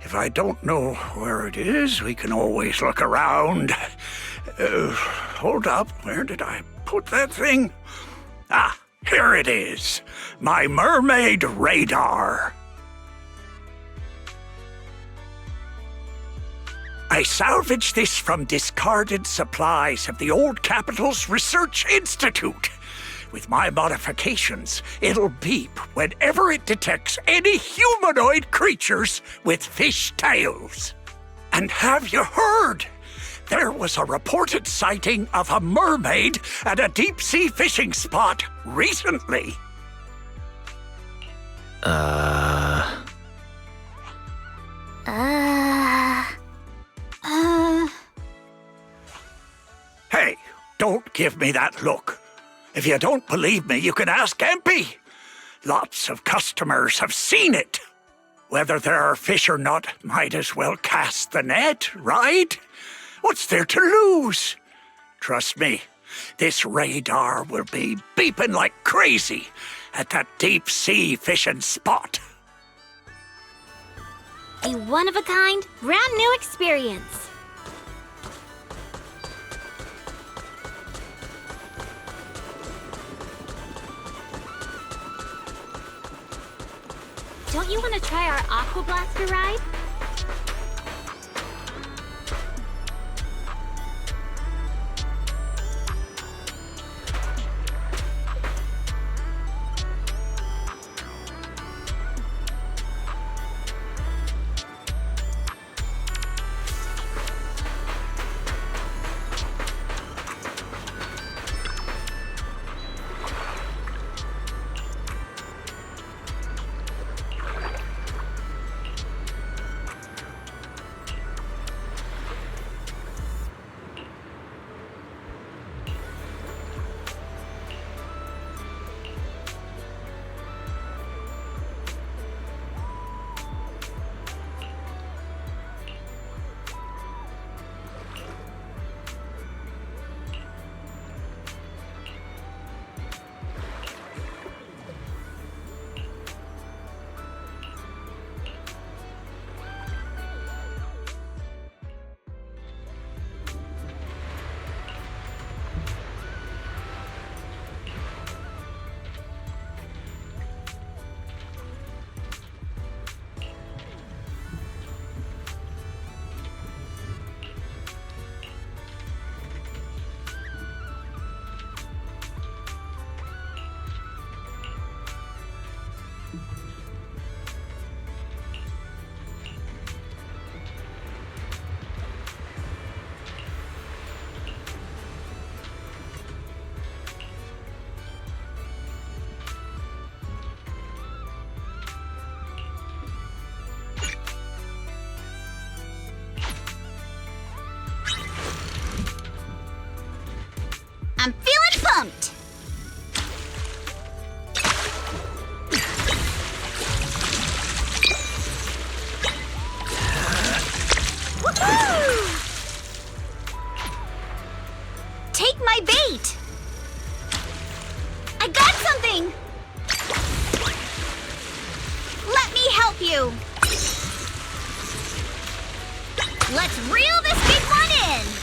If I don't know where it is, we can always look around. Hold up, where did I put that thing? Ah, here it is. My mermaid radar. I salvaged this from discarded supplies of the Old Capital's Research Institute. With my modifications, it'll beep whenever it detects any humanoid creatures with fish tails. And have you heard? There was a reported sighting of a mermaid at a deep-sea fishing spot recently. Hey, don't give me that look. If you don't believe me, you can ask Empy. Lots of customers have seen it. Whether there are fish or not, might as well cast the net, right? What's there to lose? Trust me, this radar will be beeping like crazy at that deep sea fishing spot. A one-of-a-kind, brand new experience. Don't you want to try our Aqua Blaster ride? I'm feeling pumped! Woohoo! Take my bait! I got something! Let me help you! Let's reel this big one in!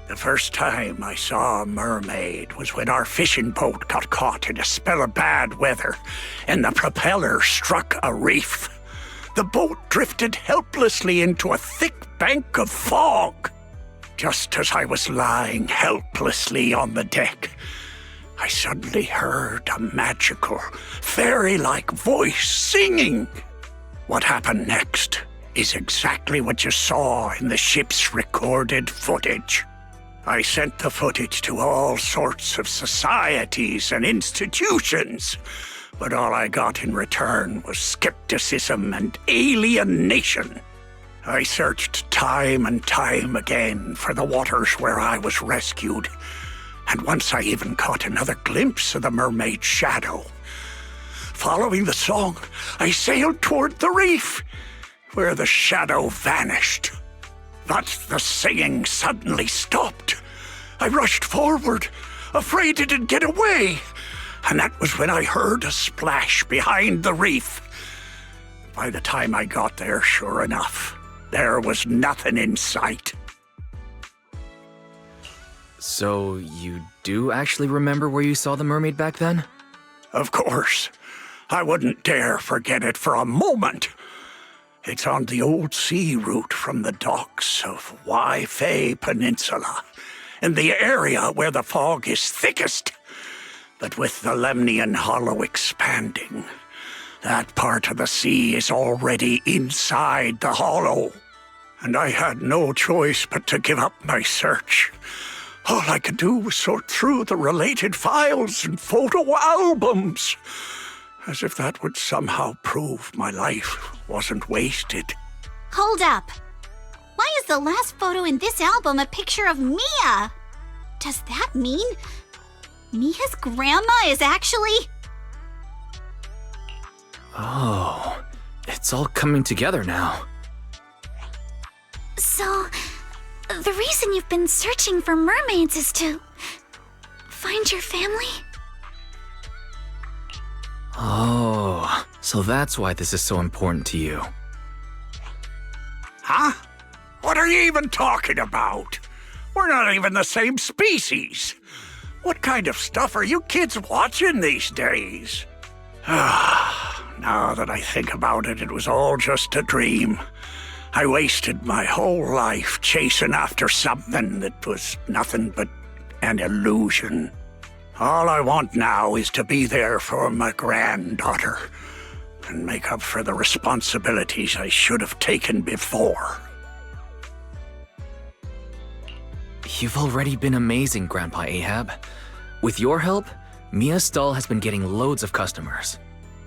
The first time I saw a mermaid was when our fishing boat got caught in a spell of bad weather and the propeller struck a reef. The boat drifted helplessly into a thick bank of fog. Just as I was lying helplessly on the deck, I suddenly heard a magical, fairy-like voice singing. What happened next is exactly what you saw in the ship's recorded footage. I sent the footage to all sorts of societies and institutions, but all I got in return was skepticism and alienation. I searched time and time again for the waters where I was rescued, and once I even caught another glimpse of the mermaid's shadow. Following the song, I sailed toward the reef, where the shadow vanished. But the singing suddenly stopped. I rushed forward, afraid it would get away, and that was when I heard a splash behind the reef. By the time I got there, sure enough, there was nothing in sight. So you do actually remember where you saw the mermaid back then? Of course. I wouldn't dare forget it for a moment. It's on the old sea route from the docks of Waifei Peninsula, in the area where the fog is thickest. But with the Lemnian Hollow expanding, that part of the sea is already inside the hollow. And I had no choice but to give up my search. All I could do was sort through the related files and photo albums, as if that would somehow prove my life wasn't wasted. Hold up. Why is the last photo in this album a picture of Mia? Does that mean Mia's grandma is actually... Oh, it's all coming together now. So, the reason you've been searching for mermaids is to find your family? Oh, so that's why this is so important to you. Huh? What are you even talking about? We're not even the same species. What kind of stuff are you kids watching these days? Now that I think about it, it was all just a dream. I wasted my whole life chasing after something that was nothing but an illusion. All I want now is to be there for my granddaughter and make up for the responsibilities I should have taken before. You've already been amazing, Grandpa Ahab. With your help, Mia's stall has been getting loads of customers.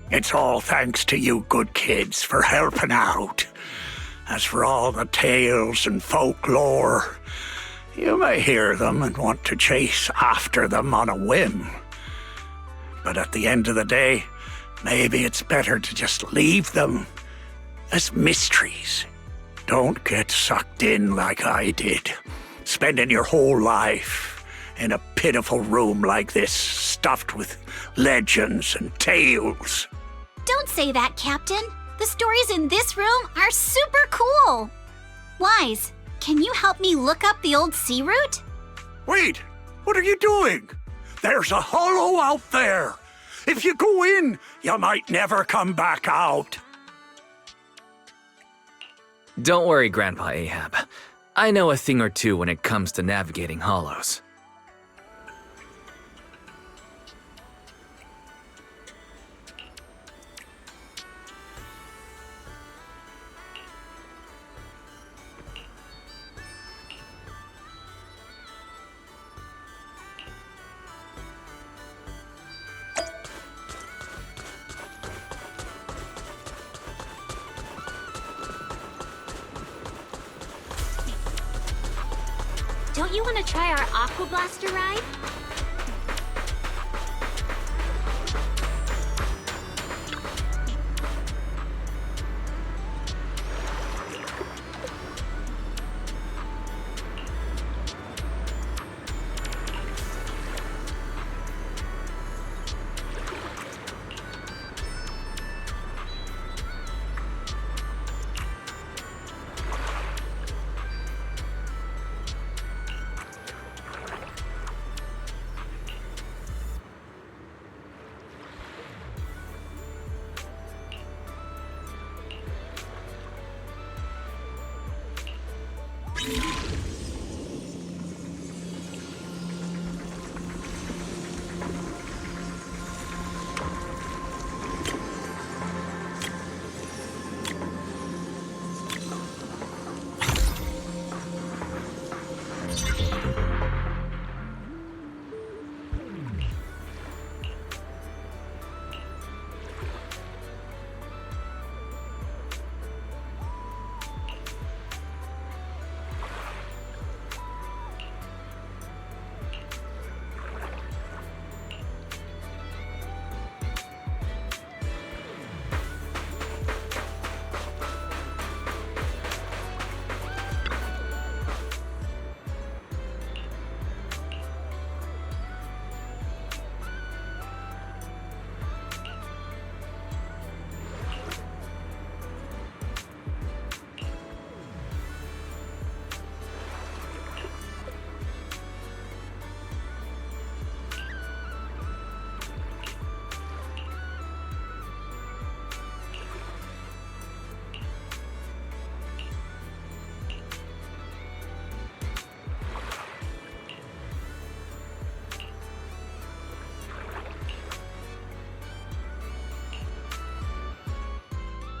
It's all thanks to you good kids for helping out. As for all the tales and folklore, you may hear them and want to chase after them on a whim. But at the end of the day, maybe it's better to just leave them as mysteries. Don't get sucked in like I did, spending your whole life in a pitiful room like this, stuffed with legends and tales. Don't say that, Captain. The stories in this room are super cool. Wise, can you help me look up the old sea route? Wait, what are you doing? There's a hollow out there. If you go in, you might never come back out. Don't worry, Grandpa Ahab. I know a thing or two when it comes to navigating hollows. Don't you want to try our Aqua Blaster ride?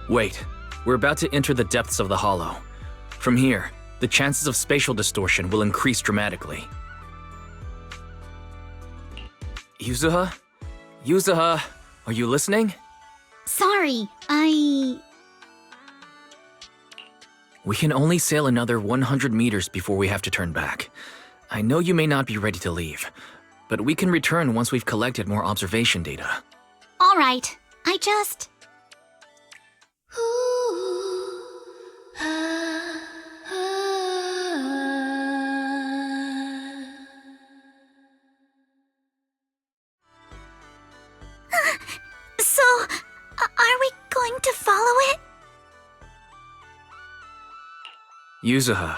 Wait, we're about to enter the depths of the hollow. From here, the chances of spatial distortion will increase dramatically. Yuzuha? Yuzuha, are you listening? Sorry, We can only sail another 100 meters before we have to turn back. I know you may not be ready to leave, but we can return once we've collected more observation data. All right. I just... So, are we going to follow it? Yuzuha,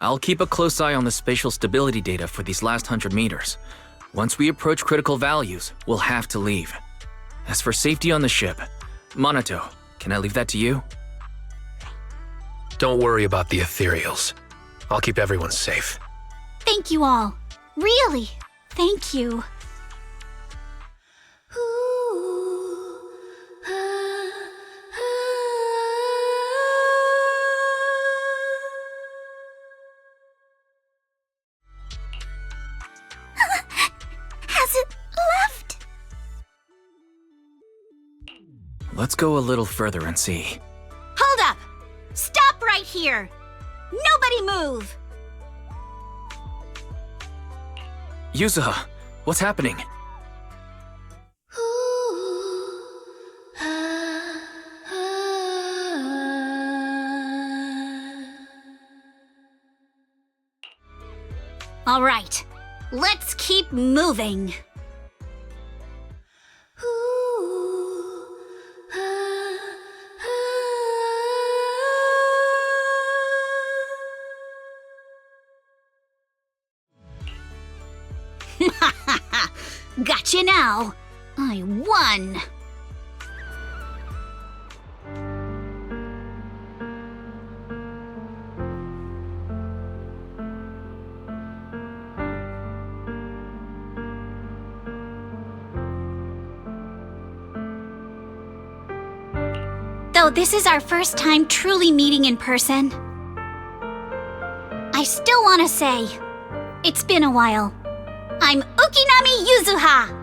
I'll keep a close eye on the spatial stability data for these last 100 meters. Once we approach critical values, we'll have to leave. As for safety on the ship, Minato, can I leave that to you? Don't worry about the ethereals. I'll keep everyone safe. Thank you all. Really, thank you. Has it left? Let's go a little further and see. Hold up! Stop right here! Nobody move! Yuzuha, what's happening? All right, let's keep moving. Gotcha now. I won. Though this is our first time truly meeting in person, I still want to say, it's been a while. I'm Ukinami Yuzuha!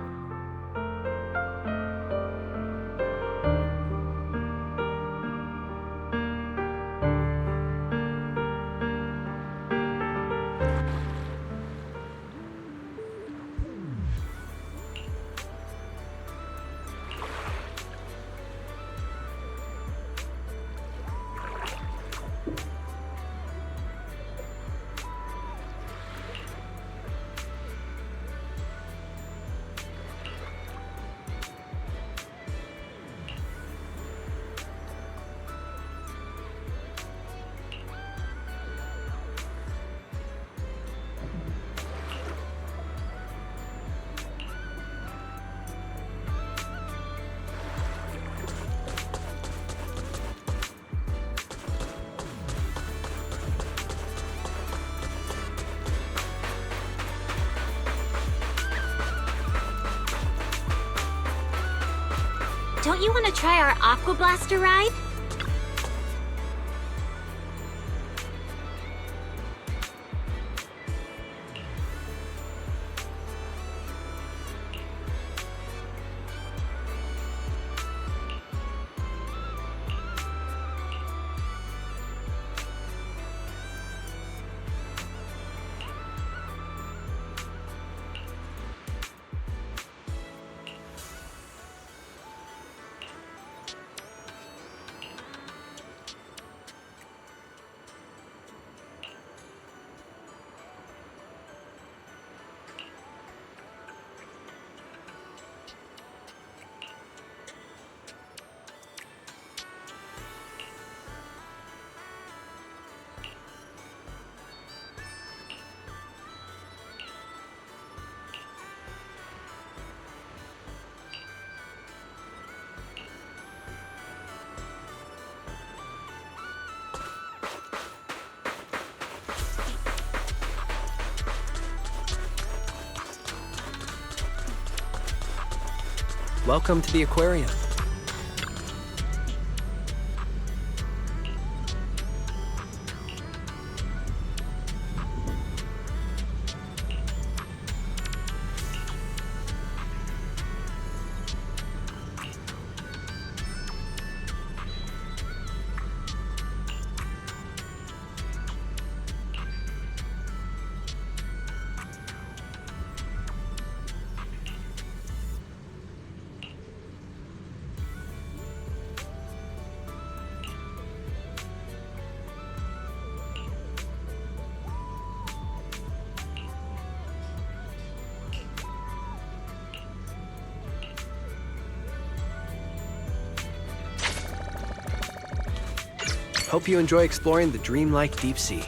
Don't you want to try our Aqua Blaster ride? Welcome to the aquarium. Hope you enjoy exploring the dreamlike deep sea.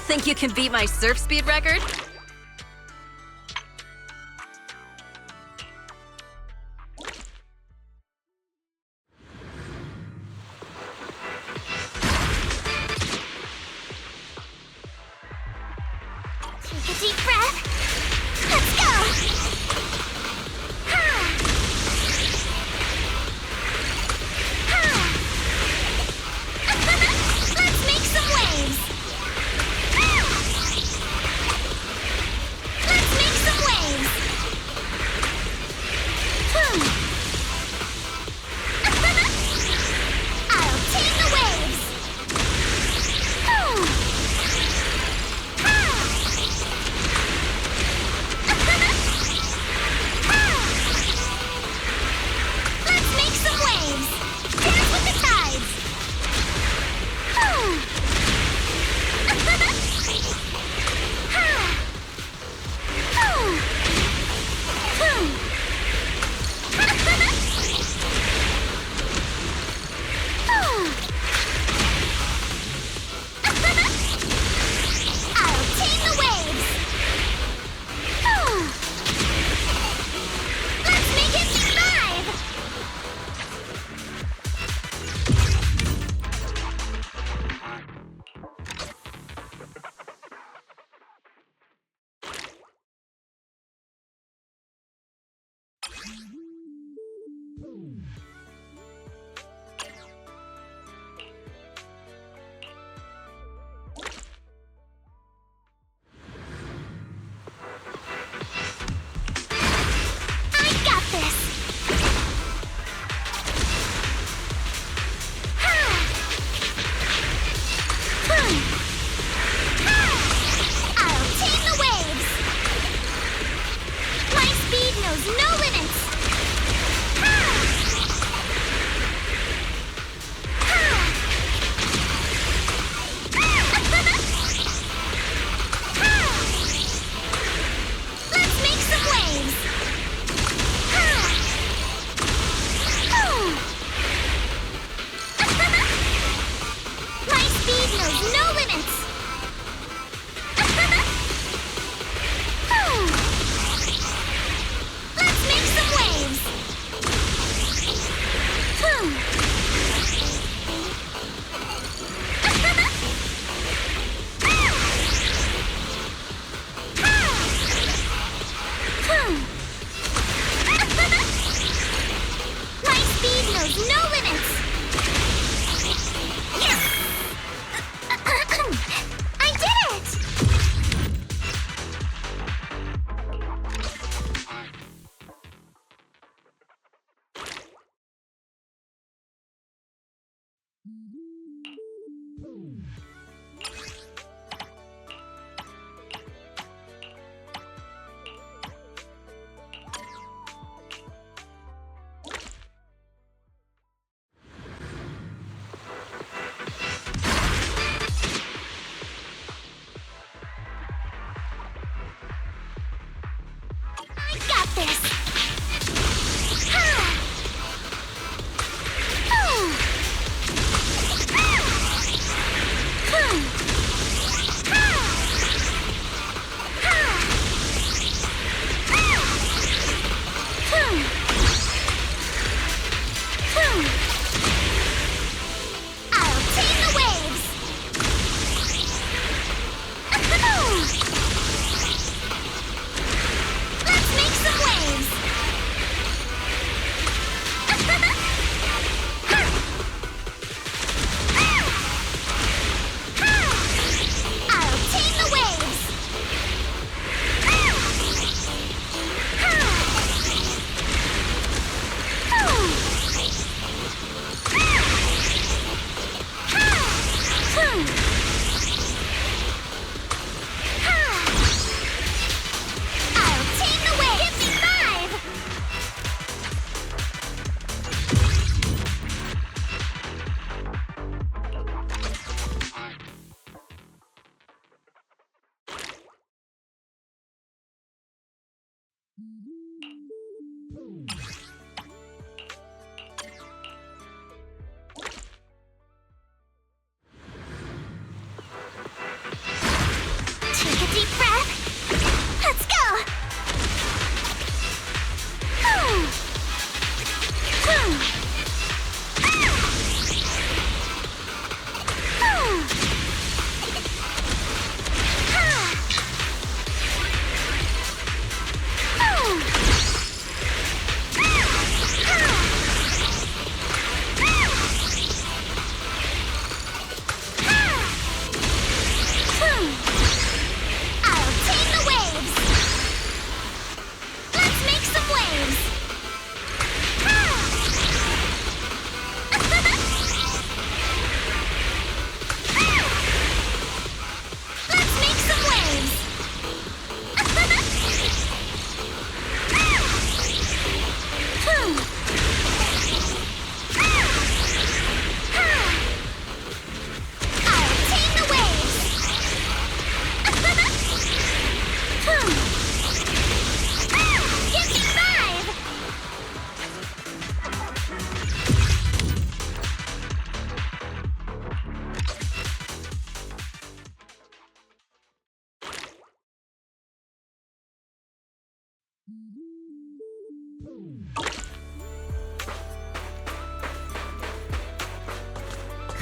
Think you can beat my surf speed record? Take a deep breath. Let's go! Ha! Ha! Let's make some waves!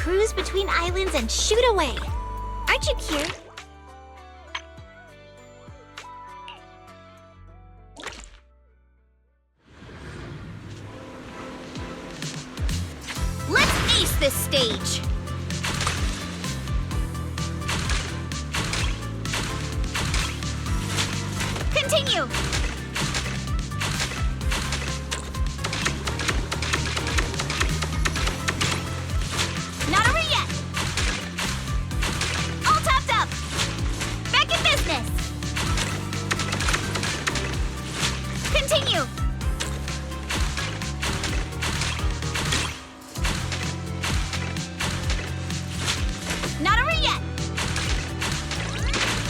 cruise between islands and shoot away. Aren't you cute? Let's ace this stage! Continue! Not over yet! All topped up! Back in business! Continue! Not over yet!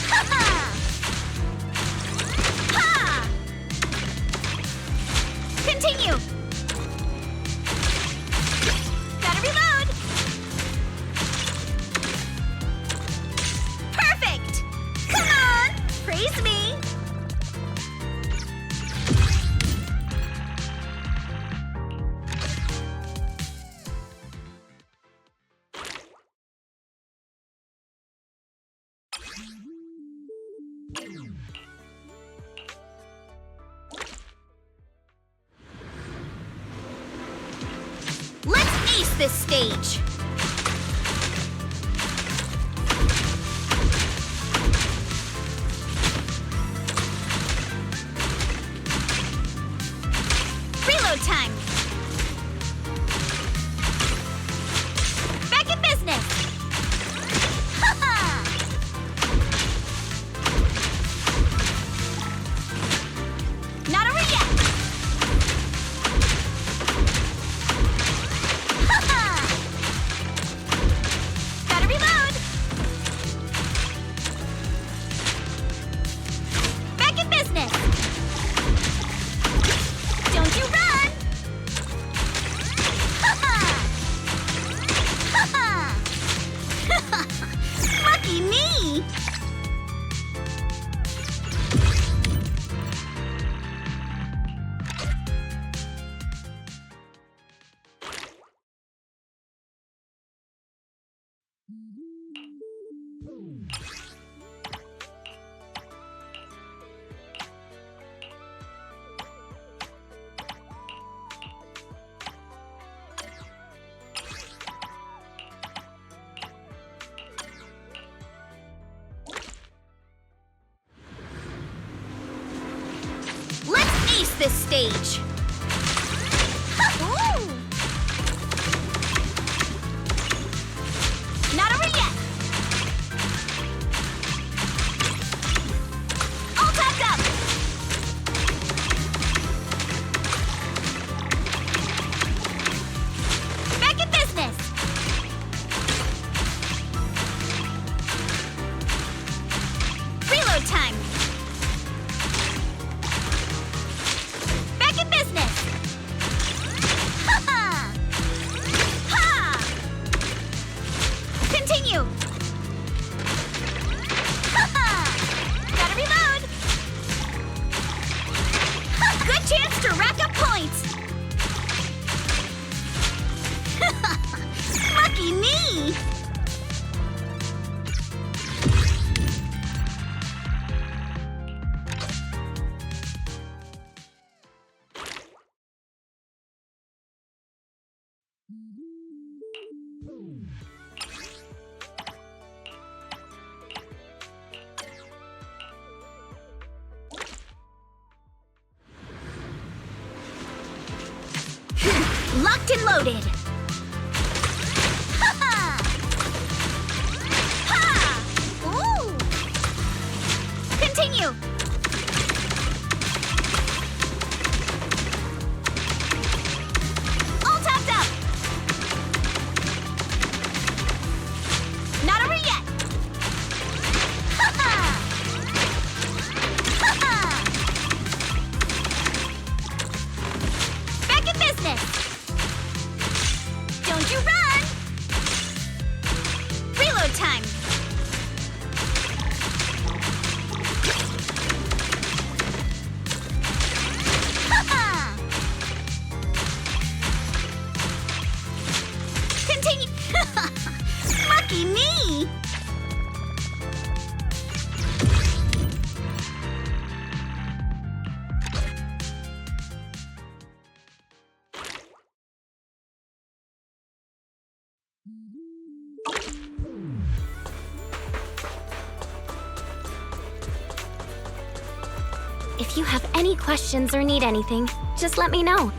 Ha-ha! Ha! Continue! Gotta reload! Perfect! Come on! Praise me! Let's ace this stage! Reload time! Back in business! Ha-ha! Not over yet! Ha-ha! Gotta reload! Back in business! Don't you run! Ha-ha! Ha-ha! Lucky me! Let's ace this stage! Ooh. Not over yet! All topped up! Back in business! Reload time! Back in business! Ha-ha! Ha! Continue! Ha-ha! Gotta reload! Good chance to rack up points! Lucky me! Locked and loaded! Ha-ha! Ha! Ooh! Continue! All topped up! Not over yet! Ha-ha! Ha-ha! Back in business! If you have any questions or need anything, just let me know.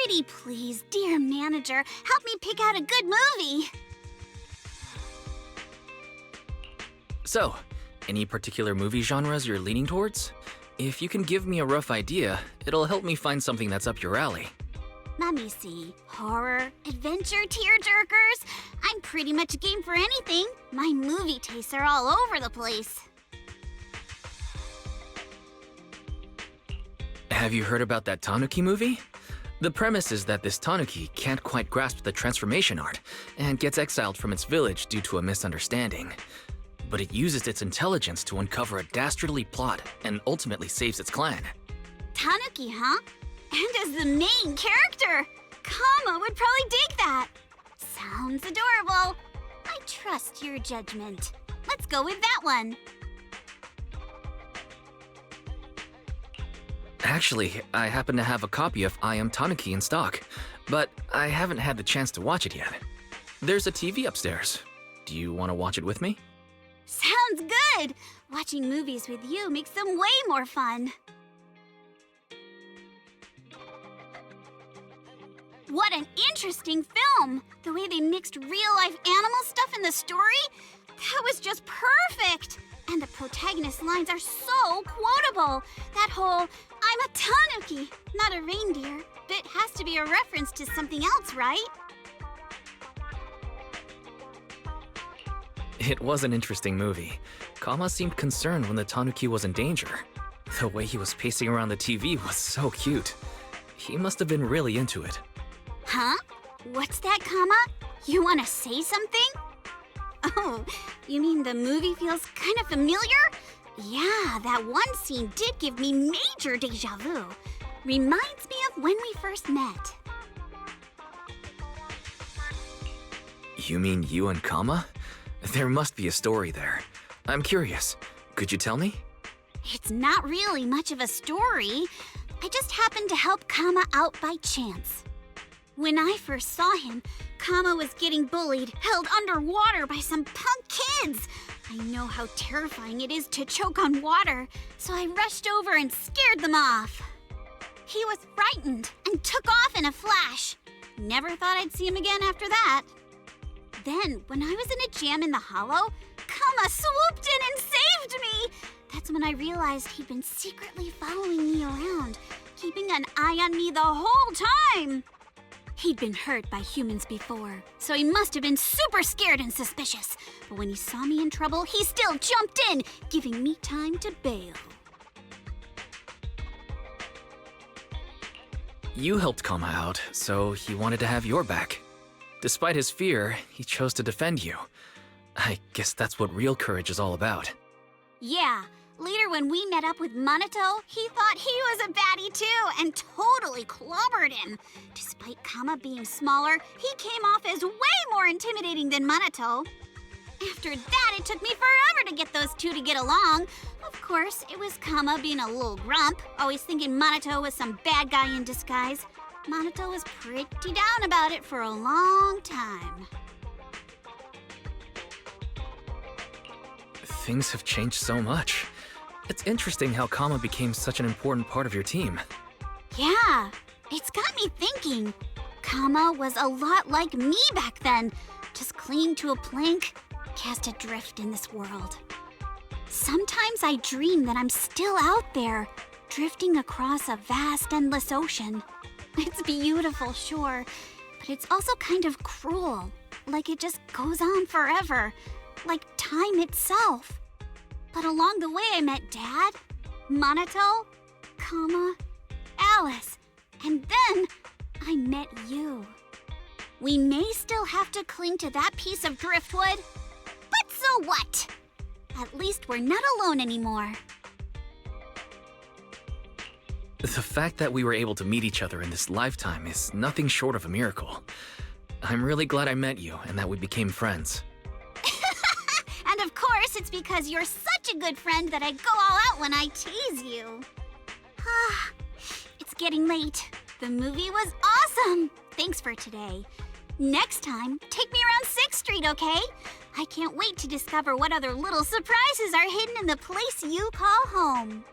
Pretty please, dear manager, help me pick out a good movie. So, any particular movie genres you're leaning towards? If you can give me a rough idea, it'll help me find something that's up your alley. Let me see. Horror, adventure, tearjerkers. I'm pretty much game for anything. My movie tastes are all over the place. Have you heard about that Tanuki movie? The premise is that this Tanuki can't quite grasp the transformation art and gets exiled from its village due to a misunderstanding. But it uses its intelligence to uncover a dastardly plot and ultimately saves its clan. Tanuki, huh? And as the main character! Kama would probably dig that. Sounds adorable. I trust your judgment. Let's go with that one. Actually, I happen to have a copy of I Am Tanuki in stock, but I haven't had the chance to watch it yet. There's a TV upstairs. Do you want to watch it with me? Sounds good! Watching movies with you makes them way more fun. What an interesting film! The way they mixed real-life animal stuff in the story? That was just perfect! And the protagonist lines are so quotable! That whole, I'm a tanuki, not a reindeer. Bit has to be a reference to something else, right? It was an interesting movie. Kama seemed concerned when the Tanuki was in danger. The way he was pacing around the TV was so cute. He must have been really into it. Huh? What's that, Kama? You want to say something? Oh, you mean the movie feels kind of familiar? Yeah, that one scene did give me major deja vu. Reminds me of when we first met. You mean you and Kama? There must be a story there. I'm curious. Could you tell me? It's not really much of a story. I just happened to help Kama out by chance. When I first saw him, Kama was getting bullied, held underwater by some punk kids. I know how terrifying it is to choke on water, so I rushed over and scared them off. He was frightened and took off in a flash. Never thought I'd see him again after that. Then, when I was in a jam in the hollow, Kama swooped in and saved me! That's when I realized he'd been secretly following me around, keeping an eye on me the whole time. He'd been hurt by humans before, so he must have been super scared and suspicious. But when he saw me in trouble, he still jumped in, giving me time to bail. You helped Kama out, so he wanted to have your back. Despite his fear, he chose to defend you. I guess that's what real courage is all about. Yeah, later when we met up with Minato, he thought he was a baddie too and totally clobbered him. Despite Kama being smaller, he came off as way more intimidating than Minato. After that, it took me forever to get those two to get along. Of course, it was Kama being a little grump, always thinking Minato was some bad guy in disguise. Minato was pretty down about it for a long time. Things have changed so much. It's interesting how Kama became such an important part of your team. Yeah, it's got me thinking. Kama was a lot like me back then, just clinging to a plank, cast adrift in this world. Sometimes I dream that I'm still out there, drifting across a vast, endless ocean. It's beautiful, sure, but it's also kind of cruel, like it just goes on forever, like time itself. But along the way I met Dad, Minato, Kama, Alice, and then I met you. We may still have to cling to that piece of driftwood, but so what? At least we're not alone anymore. The fact that we were able to meet each other in this lifetime is nothing short of a miracle. I'm really glad I met you and that we became friends. And of course, it's because you're such a good friend that I go all out when I tease you. It's getting late. The movie was awesome. Thanks for today. Next time, take me around 6th Street, okay? I can't wait to discover what other little surprises are hidden in the place you call home.